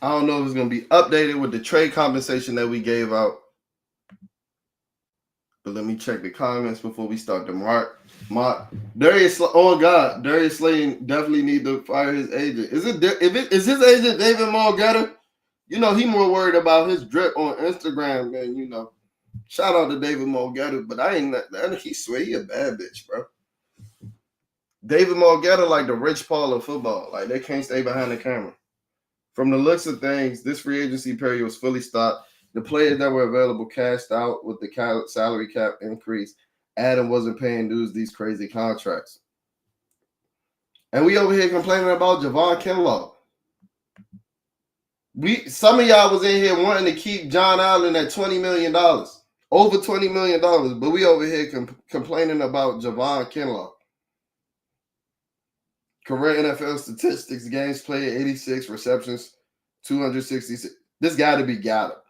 Speaker 1: I don't know if it's going to be updated with the trade compensation that we gave out. But let me check the comments before we start the mock. Darius Slayton definitely need to fire his agent. Is his agent David Mulgeta? He more worried about his drip on Instagram than, shout out to David Mulgeta, but he swear he a bad bitch, bro. David Mulgeta like the Rich Paul of football. Like they can't stay behind the camera. From the looks of things, this free agency period was fully stocked. The players that were available cashed out with the salary cap increase. Adam wasn't paying dudes these crazy contracts. And we over here complaining about Javon Kinlaw. Some of y'all was in here wanting to keep John Allen at $20 million. Over $20 million. But we over here complaining about Javon Kinlaw. Career NFL statistics, games played, 86 receptions, 266. This got to be Gallup.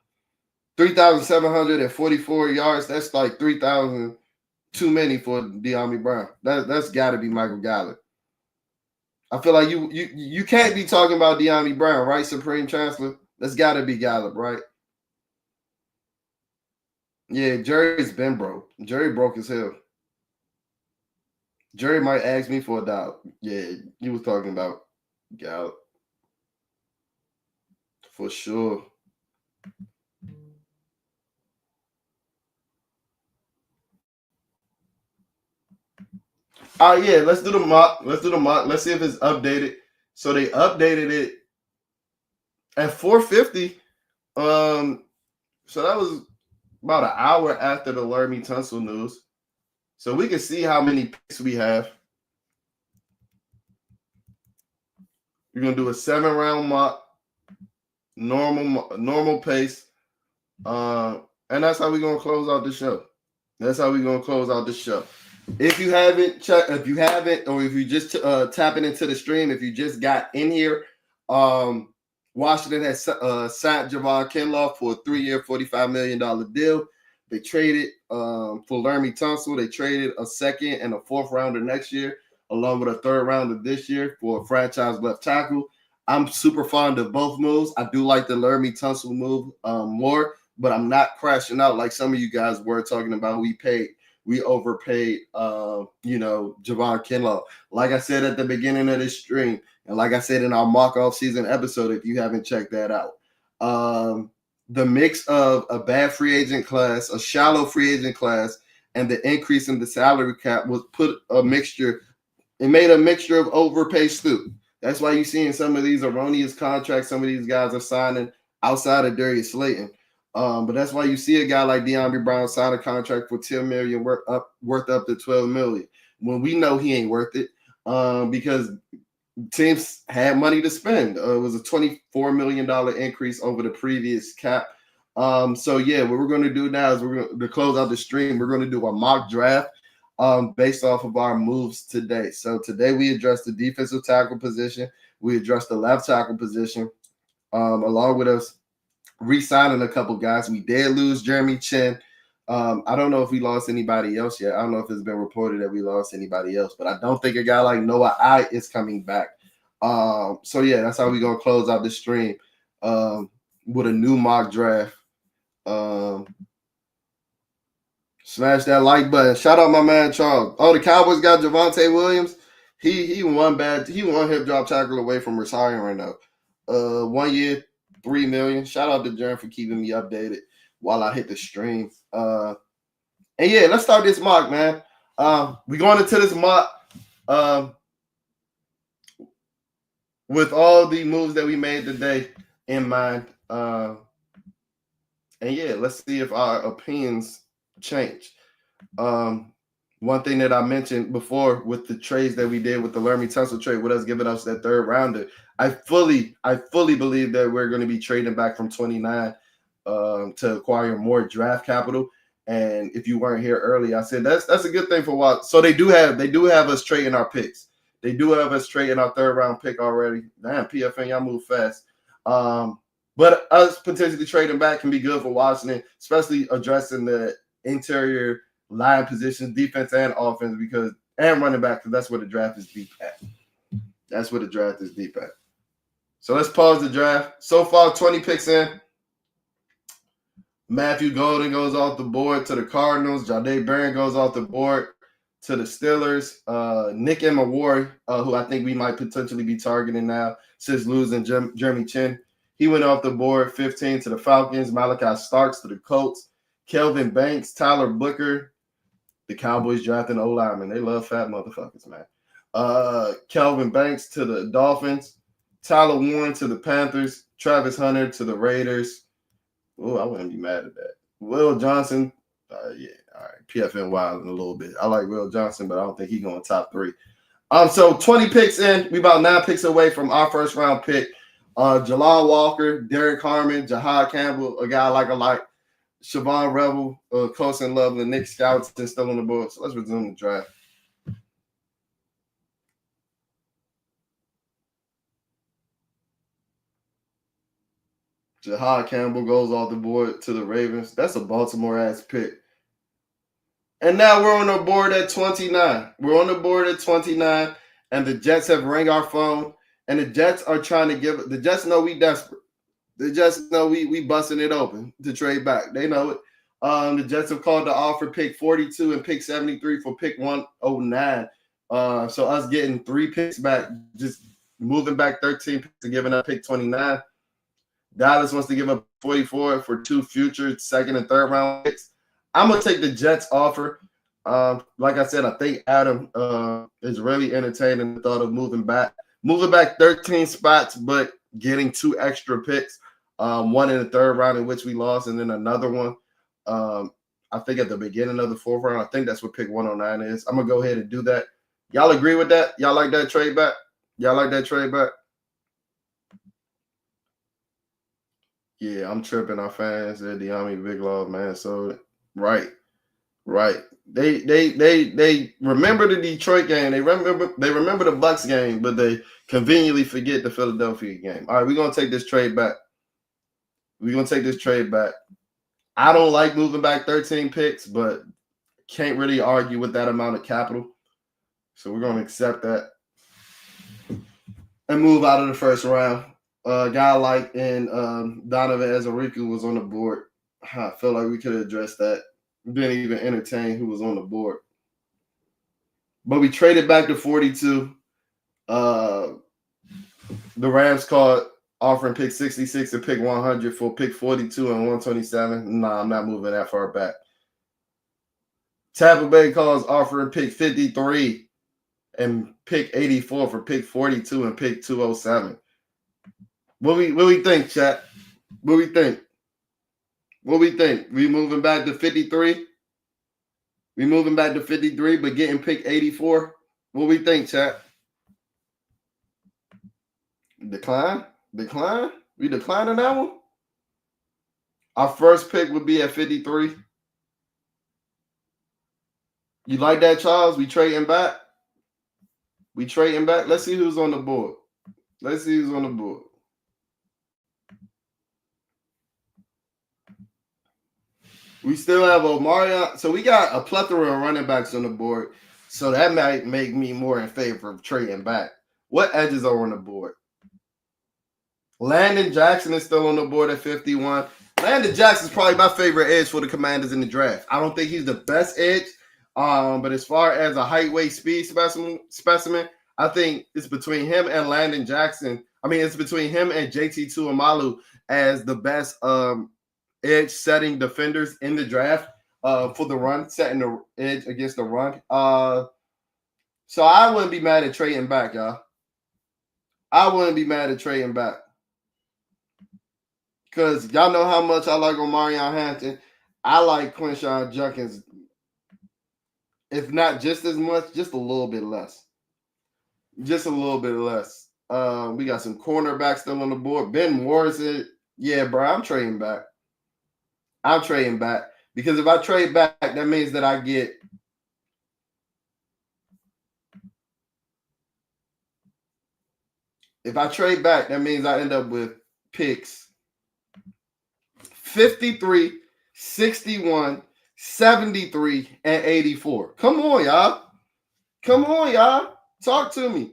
Speaker 1: 3,744 yards. That's like 3,000 too many for De'Ami Brown. That's got to be Michael Gallup. I feel like you can't be talking about De'Ami Brown, right, Supreme Chancellor? That's got to be Gallup, right? Yeah, Jerry's been broke. Jerry broke as hell. Jerry might ask me for $1. Yeah, you was talking about Gallup. For sure. Yeah, let's do the mock. Let's see if it's updated. So they updated it at 4:50. So that was about an hour after the Laramie Tunsil news. So we can see how many picks we have. We're gonna do a 7-round mock, normal pace, and that's how we're gonna close out the show. If you haven't, or if you just tapping into the stream, if you just got in here, Washington has signed Javon Kinlaw for a 3-year, $45 million deal. They traded for Lermy Tunsil. They traded a second and a fourth rounder next year, along with a third rounder this year for a franchise left tackle. I'm super fond of both moves. I do like the Lermy Tunsil move more, but I'm not crashing out like some of you guys were talking about. We overpaid, Javon Kinlaw. Like I said at the beginning of this stream, and like I said in our mock off season episode, if you haven't checked that out, the mix of a bad free agent class, a shallow free agent class, and the increase in the salary cap was put a mixture. It made a mixture of overpay stew. That's why you're seeing some of these erroneous contracts. Some of these guys are signing outside of Darius Slayton. But that's why you see a guy like De'Ami Brown sign a contract for $10 million worth up to $12 million when we know he ain't worth it. Because teams had money to spend. It was a $24 million increase over the previous cap. So yeah, what we're going to do now is we're going to close out the stream. We're going to do a mock draft based off of our moves today. So today we addressed the defensive tackle position. We addressed the left tackle position, along with us re-signing a couple guys. We did lose Jeremy Chin. I don't know if we lost anybody else yet. I don't know if it's been reported that we lost anybody else, but I don't think a guy like Noah I is coming back. So yeah, that's how we're gonna close out the stream with a new mock draft. Smash that like button. Shout out my man Charles. Oh, the Cowboys got Javonte Williams. He one hip drop tackle away from retiring right now. 1 year, $3 million. Shout out to Jern for keeping me updated while I hit the stream. And yeah, let's start this mock, man. We going into this mock with all the moves that we made today in mind. And yeah, let's see if our opinions change. One thing that I mentioned before with the trades that we did with the Lermy Tunsil trade, with us giving us that third rounder, I fully believe that we're going to be trading back from 29 to acquire more draft capital. And if you weren't here early, I said that's a good thing for a while. So they do have us trading our picks. They do have us trading our third round pick already. Damn, PFN, y'all move fast. But us potentially trading back can be good for Washington, especially addressing the interior line positions, defense and offense, and running back, because that's where the draft is deep at. That's where the draft is deep at. So let's pause the draft. So far, 20 picks in. Matthew Golden goes off the board to the Cardinals. Jahdae Barron goes off the board to the Steelers. Nick Emawari, who I think we might potentially be targeting now since losing Jeremy Chin. He went off the board 15 to the Falcons. Malachi Starks to the Colts. Kelvin Banks, Tyler Booker. The Cowboys drafting O-lineman. They love fat motherfuckers, man. Kelvin Banks to the Dolphins. Tyler Warren to the Panthers. Travis Hunter to the Raiders. Oh, I wouldn't be mad at that. Will Johnson. Yeah, all right. PFN wild in a little bit. I like Will Johnson, but I don't think he's going top 3. So 20 picks in. We about 9 picks away from our first round pick. Jalal Walker, Derek Harmon, Jahad Campbell, a guy like Siobhan Rebel, Colson Loveland, Nick Scouts, and still on the board. So let's resume the draft. Jahad Campbell goes off the board to the Ravens. That's a Baltimore-ass pick. And now we're on the board at 29. We're on the board at 29, and the Jets have rang our phone, and the Jets are trying to give – the Jets know we desperate. The Jets know we busting it open to trade back. They know it. The Jets have called to offer pick 42 and pick 73 for pick 109. So us getting 3 picks back, just moving back 13 picks and giving up pick 29. Dallas wants to give up 44 for 2 future second and third round picks. I'm going to take the Jets offer. Like I said, I think Adam is really entertaining the thought of moving back 13 spots, but getting 2 extra picks. One in the third round in which we lost, and then another one, I think at the beginning of the fourth round. I think that's what pick 109 is. I'm going to go ahead and do that. Y'all agree with that? Y'all like that trade back? Y'all like that trade back? Yeah, I'm tripping our fans. They're De'Ami Big Love, man. So, right. They remember the Detroit game. They remember the Bucks game, but they conveniently forget the Philadelphia game. All right, we're gonna take this trade back. I don't like moving back 13 picks, but can't really argue with that amount of capital. So we're gonna accept that and move out of the first round. A guy like Donovan Ezeriku was on the board. I feel like we could have addressed that. Didn't even entertain who was on the board. But we traded back to 42. The Rams called offering pick 66 and pick 100 for pick 42 and 127. Nah, I'm not moving that far back. Tampa Bay calls offering pick 53 and pick 84 for pick 42 and pick 207. What we think, chat? What we think? We moving back to 53? We moving back to 53, but getting pick 84? What we think, chat? Decline? We declining that one? Our first pick would be at 53. You like that, Charles? We trading back? Let's see who's on the board. We still have Omarion. So we got a plethora of running backs on the board. So that might make me more in favor of trading back. What edges are on the board? Landon Jackson is still on the board at 51. Landon Jackson is probably my favorite edge for the Commanders in the draft. I don't think he's the best edge. But as far as a height, weight, speed specimen, I think it's between him and Landon Jackson. I mean, it's between him and JT Tuimalu as the best edge setting defenders in the draft for the run, setting the edge against the run. So I wouldn't be mad at trading back, y'all. Because y'all know how much I like Omarion Hampton. I like Quinshon Judkins. If not just as much, just a little bit less. We got some cornerbacks still on the board. Ben Morrison. Yeah, bro, I'm trading back. Because if I trade back, that means that I get if I trade back, that means I end up with picks 53, 61, 73, and 84. Come on, y'all. Talk to me.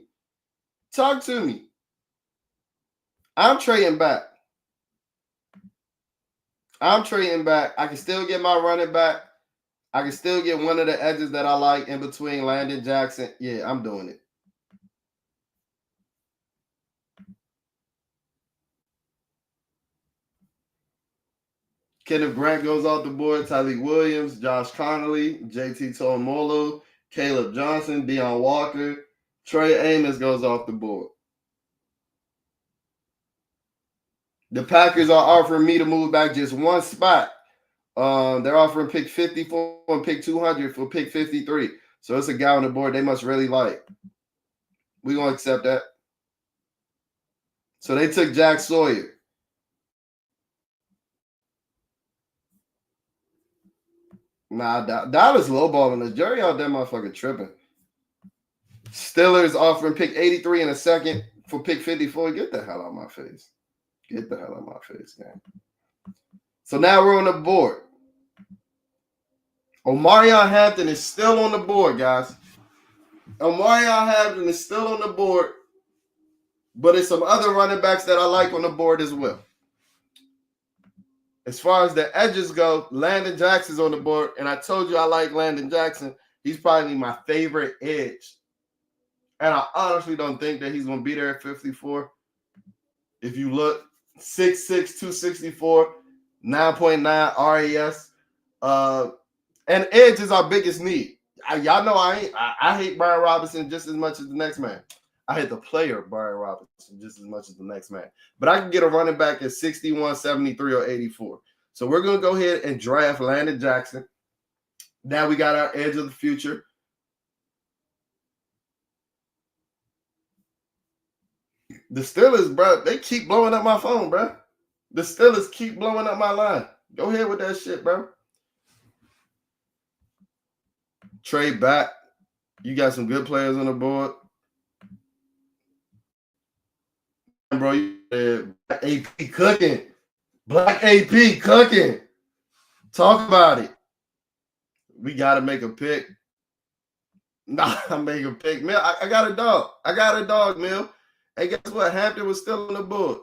Speaker 1: I'm trading back. I can still get my running back. I can still get one of the edges that I like in between Landon Jackson. Yeah, I'm doing it. Kenneth Grant goes off the board. Tyreek Williams, Josh Connolly, JT Tuimoloau, Caleb Johnson, Deion Walker, Trey Amos goes off the board. The Packers are offering me to move back just one spot. They're offering pick 54 and pick 200 for pick 53. So it's a guy on the board they must really like. We're going to accept that. So they took Jack Sawyer. Nah, Dallas lowballing us. Jerry out there motherfucking tripping. Steelers offering pick 83 in a second for pick 54. Get the hell out of my face. Man. So now we're on the board. Omarion Hampton is still on the board, guys. But it's some other running backs that I like on the board as well. As far as the edges go, Landon Jackson's on the board, and I told you I like Landon Jackson. He's probably my favorite edge. And I honestly don't think that he's going to be there at 54. If you look, 6'6", 264, 9.9 RAS. And edge is our biggest need. Y'all know I hate Brian Robinson just as much as the next man. I hate the player Brian Robinson just as much as the next man. But I can get a running back at 61, 73, or 84. So we're going to go ahead and draft Landon Jackson. Now we got our edge of the future. The Steelers, bro, they keep blowing up my phone, bro. The Steelers keep blowing up my line. Go ahead with that shit, bro. Trade back. You got some good players on the board. Bro, you Black AP cooking. Black AP cooking. Talk about it. We got to make a pick. Nah, I make a pick. Mill, I got a dog. I got a dog, Mill. Hey, guess what? Hampton was still on the board.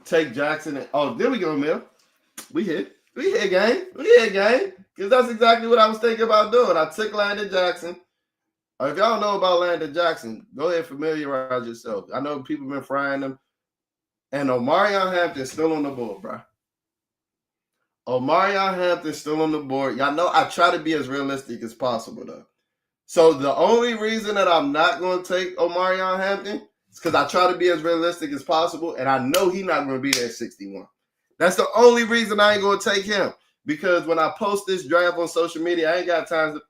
Speaker 1: Take Jackson. There we go, Mill. We hit. We hit, gang. We hit, gang. Because that's exactly what I was thinking about doing. I took Landon Jackson. If y'all know about Landon Jackson, go ahead and familiarize yourself. I know people been frying them. And Omarion Hampton's still on the board, bro. Omarion Hampton's still on the board. Y'all know I try to be as realistic as possible, though. So the only reason that I'm not going to take Omarion Hampton is because I try to be as realistic as possible, and I know he's not going to be there at 61. That's the only reason I ain't going to take him. Because when I post this draft on social media, I ain't got time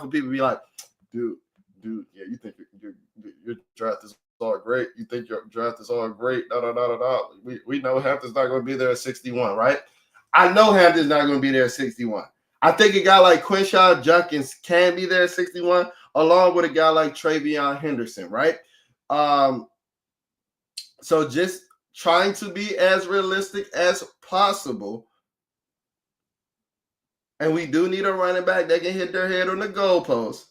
Speaker 1: for people to be like, dude, yeah, you think your draft is all great? You think your draft is all great? We know Hampton's not going to be there at 61, right? I know Hampton's not going to be there at 61. I think a guy like Quinshaw Junkins can be there at 61, along with a guy like Travion Henderson, right? So just trying to be as realistic as possible. And we do need a running back that can hit their head on the goalpost.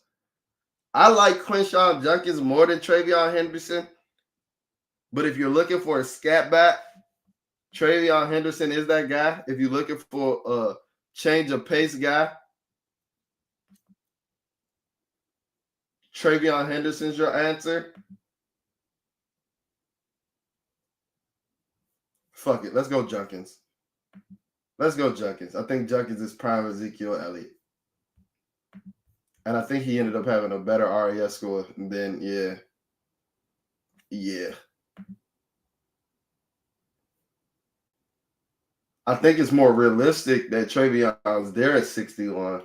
Speaker 1: I like Quinshaw Junkins more than Travion Henderson. But if you're looking for a scat back, Travion Henderson is that guy. If you're looking for a change of pace guy, Travion Henderson's your answer. Fuck it. Let's go Junkins. Let's go Junkins. I think Junkins is prime Ezekiel Elliott. And I think he ended up having a better RAS score than, yeah. I think it's more realistic that Travion's there at 61.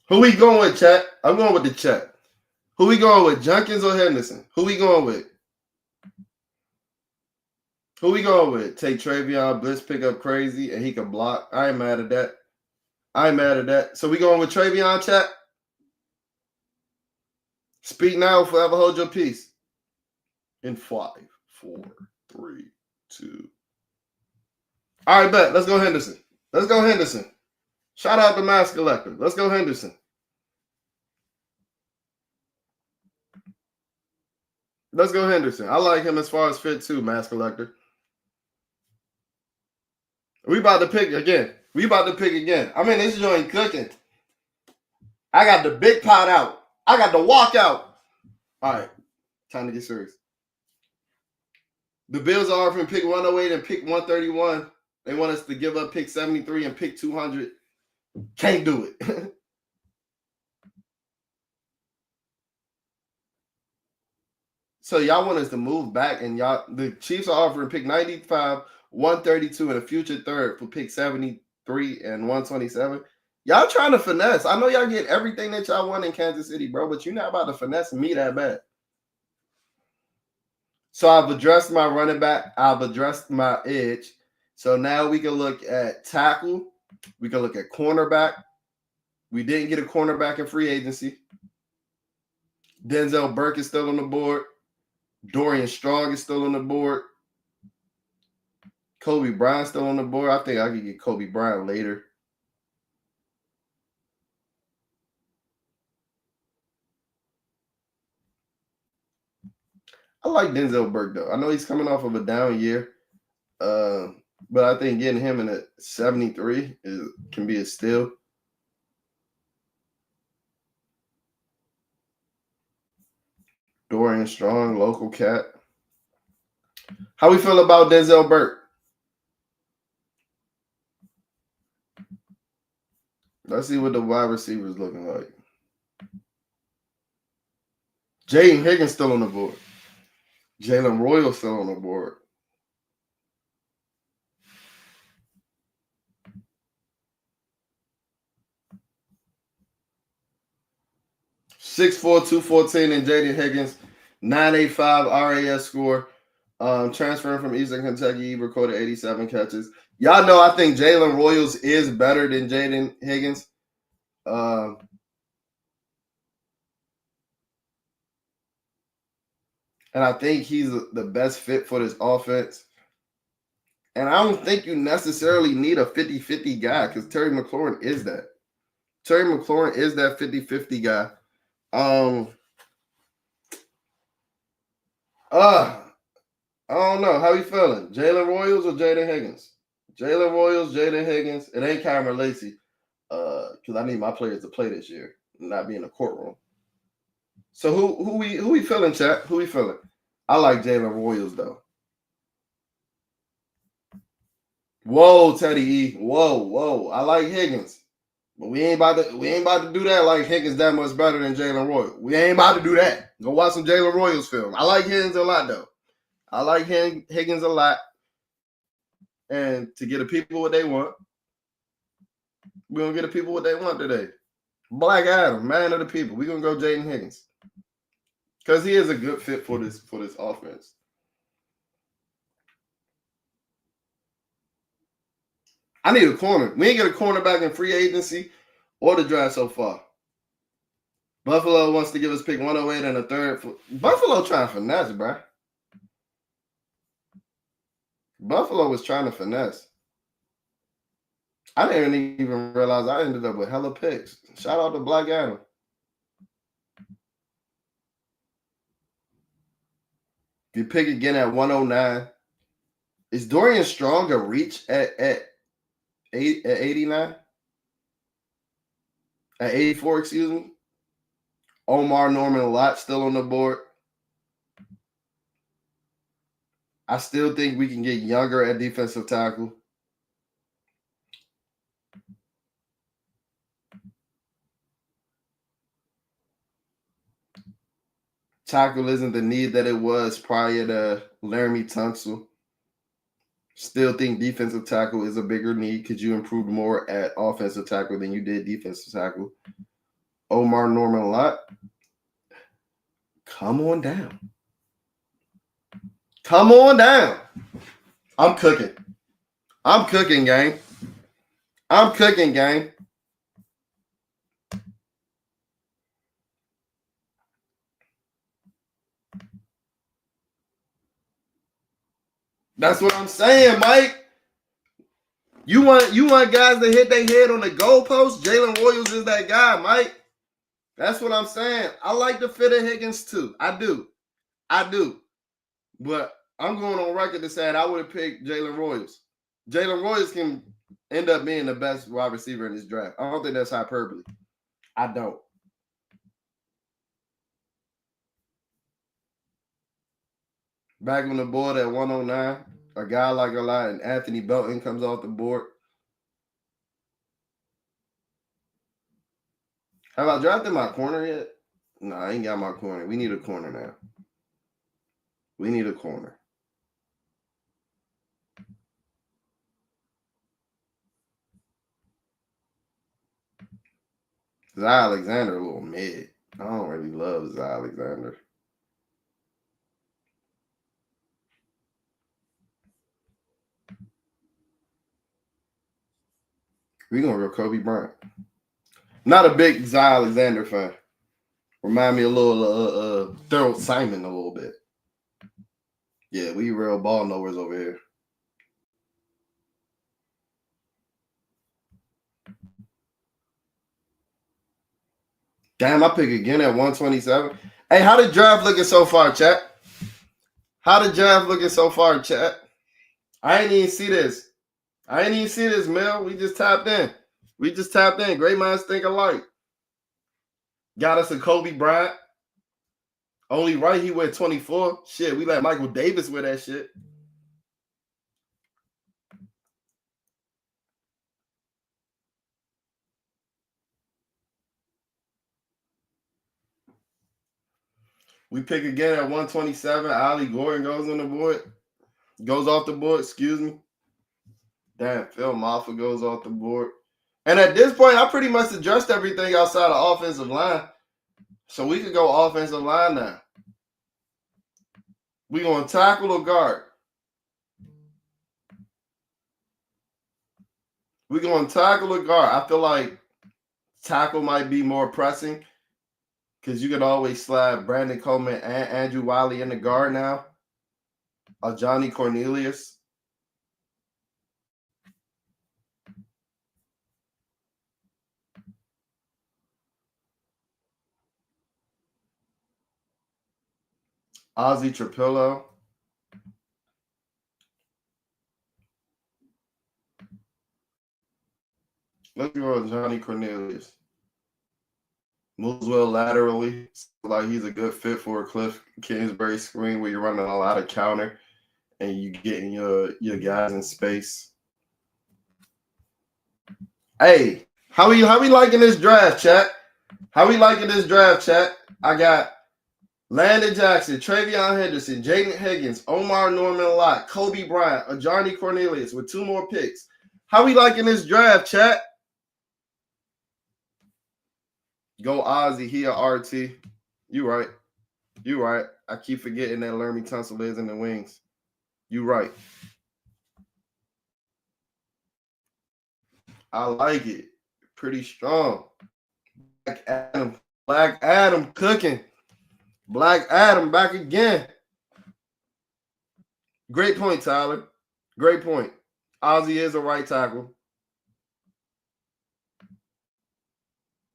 Speaker 1: Who we going with, chat? I'm going with the chat. Who we going with, Junkins or Henderson? Who we going with? Who we going with? Take Travion, blitz pick up crazy, and he can block. I ain't mad at that. So we going with Travion, chat? Speak now, forever hold your peace. In 5, 4, 3, 2. All right, bet. Let's go Henderson. Shout out to Mass Collector. Let's go Henderson. I like him as far as fit too, Mass Collector. We about to pick again. I mean, this joint cooking. I got the big pot out. I got the walk out. All right, time to get serious. The Bills are offering pick 108 and pick 131. They want us to give up pick 73 and pick 200. Can't do it. So y'all want us to move back, and the Chiefs are offering pick 95, 132, and a future third for pick 73 and 127. Y'all trying to finesse. I know y'all get everything that y'all want in Kansas City, bro, but you're not about to finesse me that bad. So I've addressed my running back. I've addressed my edge. So now we can look at tackle. We can look at cornerback. We didn't get a cornerback in free agency. Denzel Burke is still on the board. Dorian Strong is still on the board. Kobe Bryant still on the board. I think I could get Kobe Bryant later. I like Denzel Burke, though. I know he's coming off of a down year. But I think getting him in at 73 can be a steal. Dorian Strong, local cat. How we feel about Denzel Burke? Let's see what the wide receivers looking like. Jaden Higgins still on the board. Jalen Royal still on the board. (6'4", 214 and Jaden Higgins, 985 RAS score. Transferring from Eastern Kentucky, he recorded 87 catches. Y'all know I think Jalen Royals is better than Jaden Higgins. And I think he's the best fit for this offense. And I don't think you necessarily need a 50-50 guy because Terry McLaurin is that. Terry McLaurin is that 50-50 guy. I don't know. How you feeling? Jalen Royals or Jaden Higgins? Jalen Royals, Jaden Higgins. It ain't Cameron Lacey. Because I need my players to play this year, not be in a courtroom. So who we feeling, chat? Who we feeling? I like Jalen Royals though. Whoa, Teddy E. Whoa. I like Higgins. But we ain't about to do that like Higgins that much better than Jalen Royals. We ain't about to do that. Go watch some Jalen Royals film. I like Higgins a lot though. I like Higgins a lot. And to get the people what they want, we're gonna get the people what they want today. Black Adam, man of the people. We're gonna go Jaden Higgins. Because he is a good fit for this offense. I need a corner. We ain't get a cornerback in free agency or the draft so far. Buffalo wants to give us pick 108 and a third. Buffalo trying to finesse, bro. Buffalo was trying to finesse. I didn't even realize I ended up with hella picks. Shout out to Black Adam. If you pick again at 109, is Dorian Strong a reach at 89? At 84, excuse me. Omar Norman Lott still on the board. I still think we can get younger at defensive tackle. Tackle isn't the need that it was prior to Laramie Tunsil. Still think defensive tackle is a bigger need because you improved more at offensive tackle than you did defensive tackle. Omar Norman Lott, come on down. Come on down. I'm cooking. I'm cooking, gang. I'm cooking, gang. That's what I'm saying, Mike. You want guys to hit their head on the goalpost? Jalen Royals is that guy, Mike. That's what I'm saying. I like the fit of Higgins too. I do. But I'm going on record to say I would have picked Jalen Royals. Jalen Royals can end up being the best wide receiver in this draft. I don't think that's hyperbole. I don't. Back on the board at 109, a guy like a lot, and Anthony Belton comes off the board. Have I drafted my corner yet? No, I ain't got my corner. We need a corner now. We need a corner. Zay Alexander a little mid. I don't really love Zay Alexander. We're going to go Kobe Bryant. Not a big Zay Alexander fan. Remind me a little Thurl Simon a little bit. Yeah, we real ball knowers over here. Damn, I pick again at 127. Hey, how the draft looking so far, chat? How the draft looking so far, chat? I ain't even see this. Mel. We just tapped in. Great minds think alike. Got us a Kobe Bryant. Only right he went 24. Shit, we let Michael Davis wear that shit. We pick again at 127. Ali Gordon goes off the board, excuse me. Damn, Phil Maffa goes off the board. And at this point, I pretty much addressed everything outside of offensive line. So we could go offensive line now. We going to tackle or guard? We're going to tackle or guard. I feel like tackle might be more pressing because you can always slide Brandon Coleman and Andrew Wiley in the guard now. Johnny Cornelius. Ozzy Trapillo. Let's go with Johnny Cornelius. Moves well laterally. Like he's a good fit for a Cliff Kingsbury screen where you're running a lot of counter and you getting your guys in space. Hey, how we liking this draft, chat? How we liking this draft, chat? I got Landon Jackson, Travion Henderson, Jaden Higgins, Omar Norman Lott, Kobe Bryant, Johnny Cornelius with 2 more picks. How we liking this draft, chat? Go Ozzy, he a RT. You right. You right. I keep forgetting that Lermy Tunsil is in the wings. You right. I like it. Pretty strong. Black Adam cooking. Black Adam back again. Great point, Tyler. Great point. Ozzy is a right tackle.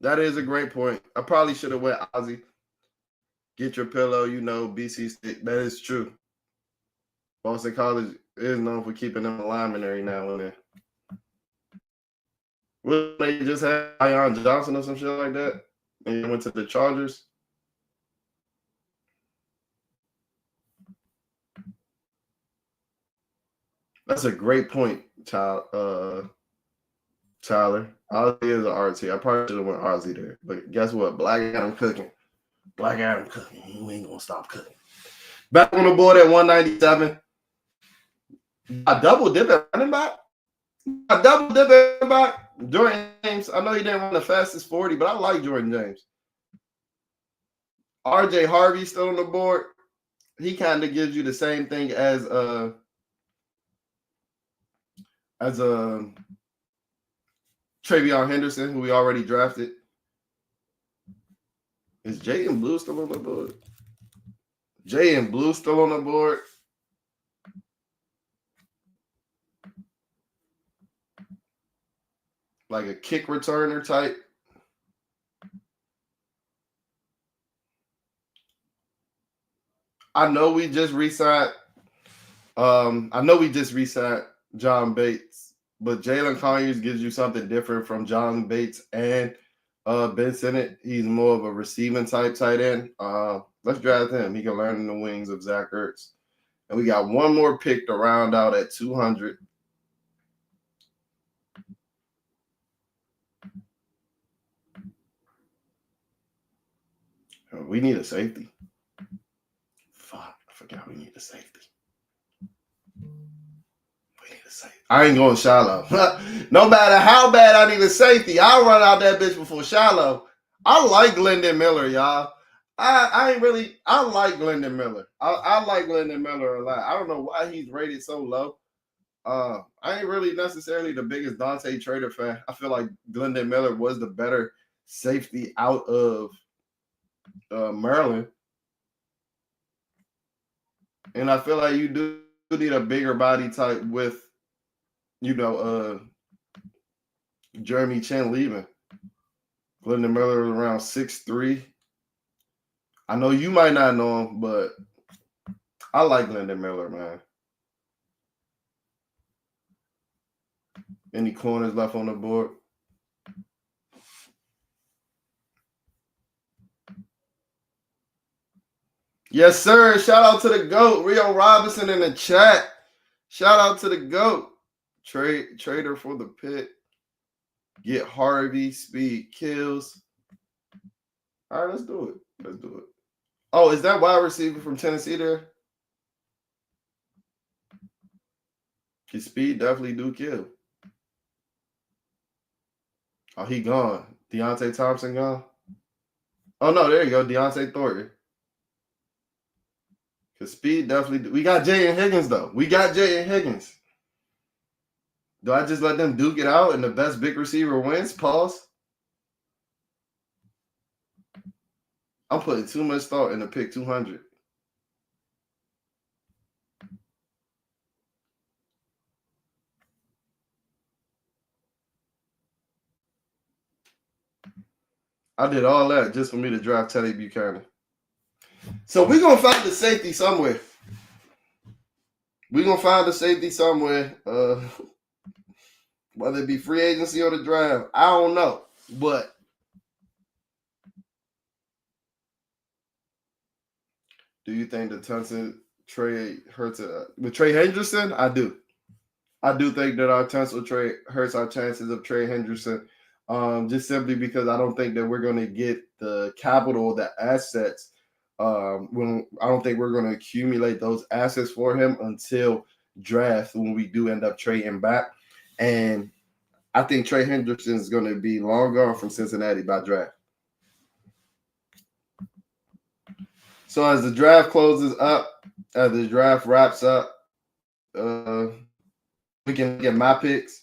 Speaker 1: That is a great point. I probably should have went Ozzy. Get your pillow, BC stick. That is true. Boston College is known for keeping them alignment every now and then. Well, they just had Ion Johnson or some shit like that, and he went to the Chargers. That's a great point, Tyler. Ozzy is an RT. I probably should have went Ozzy there. But guess what? Black Adam cooking. Black Adam cooking. You ain't going to stop cooking. Back on the board at 197. I double dip at running back. Jordan James. I know he didn't run the fastest 40, but I like Jordan James. RJ Harvey still on the board. He kind of gives you the same thing as Travion Henderson, who we already drafted. Is Jay and Blue still on the board? Jay and Blue still on the board. Like a kick returner type. I know we just re-signed John Bates, but Jalen Conyers gives you something different from John Bates and Ben Sinnott. He's more of a receiving type tight end. Let's draft him. He can learn in the wings of Zach Ertz. And we got one more pick to round out at 200. We need a safety. Fuck, I forgot we need a safety. I ain't going shallow. No matter how bad I need a safety, I'll run out that bitch before shallow. I like Glendon Miller, y'all. I like Glendon Miller. I like Glendon Miller a lot. I don't know why he's rated so low. I ain't really necessarily the biggest Dante Trader fan. I feel like Glendon Miller was the better safety out of Maryland. And I feel like you do need a bigger body type with, Jeremy Chin leaving. Glendon Miller was around 6'3". I know you might not know him, but I like Glendon Miller, man. Any corners left on the board? Yes, sir. Shout out to the GOAT, Rio Robinson in the chat. Shout out to the GOAT. Trader for the pit. Get Harvey. Speed kills. All right, let's do it. Oh, is that wide receiver from Tennessee there? His speed definitely do kill. Oh, he gone. Deontay Thompson gone? Oh, no, there you go. Deontay Thornton. Because speed definitely do. We got Jaden Higgins, though. Do I just let them duke it out and the best big receiver wins? Pause. I'm putting too much thought in the pick 200. I did all that just for me to draft Teddy Buchanan. So we're going to find the safety somewhere. We're going to find the safety somewhere. Whether it be free agency or the draft, I don't know. But do you think the Tunsil trade hurts with Trey Hendrickson? I do. I do think that our Tunsil trade hurts our chances of Trey Hendrickson, just simply because I don't think that we're going to get the capital, the assets. When I don't think we're going to accumulate those assets for him until draft when we do end up trading back. And I think Trey Hendrickson is going to be long gone from Cincinnati by draft. So as the draft closes up, as the draft wraps up, we can get my picks.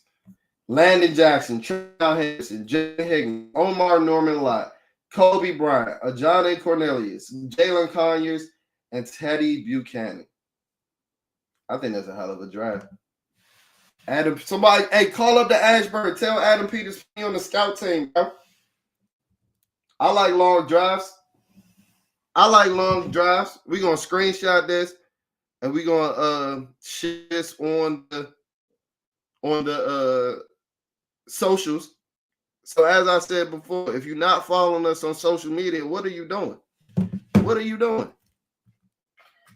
Speaker 1: Landon Jackson, Trey Henderson, Jay Higgins, Omar Norman Lott, Kobe Bryant, Ajane Cornelius, Jalen Conyers, and Teddy Buchanan. I think that's a hell of a draft. Adam, somebody, hey, call up the Ashburn. Tell Adam Peters to be on the scout team, bro. I like long drafts. We're going to screenshot this and we're going to share this on the socials. So as I said before, if you're not following us on social media, what are you doing? What are you doing?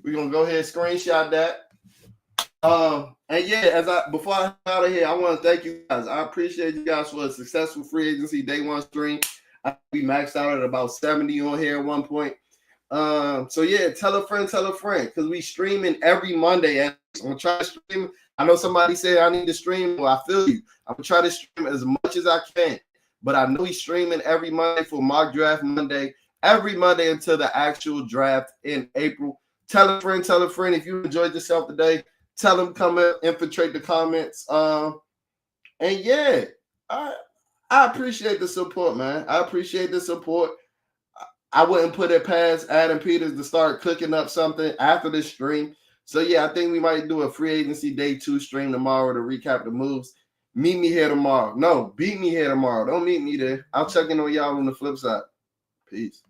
Speaker 1: We're going to go ahead and screenshot that. And yeah, before I out of here, I want to thank you guys. I appreciate you guys for a successful free agency day one stream. We maxed out at about 70 on here at one point. So yeah, tell a friend, because we streaming every Monday. And I'm gonna try to stream. I know somebody said I need to stream. Well, I feel you. I'm gonna try to stream as much as I can. But I know he's streaming every Monday for Mock Draft Monday, every Monday until the actual draft in April. Tell a friend. If you enjoyed yourself today, tell them come in, infiltrate the comments. And yeah, I appreciate the support, man. I appreciate the support. I wouldn't put it past Adam Peters to start cooking up something after this stream. So yeah, I think we might do a free agency day 2 stream tomorrow to recap the moves. Meet me here tomorrow. No, beat me here tomorrow. Don't meet me there. I'll check in on y'all on the flip side. Peace.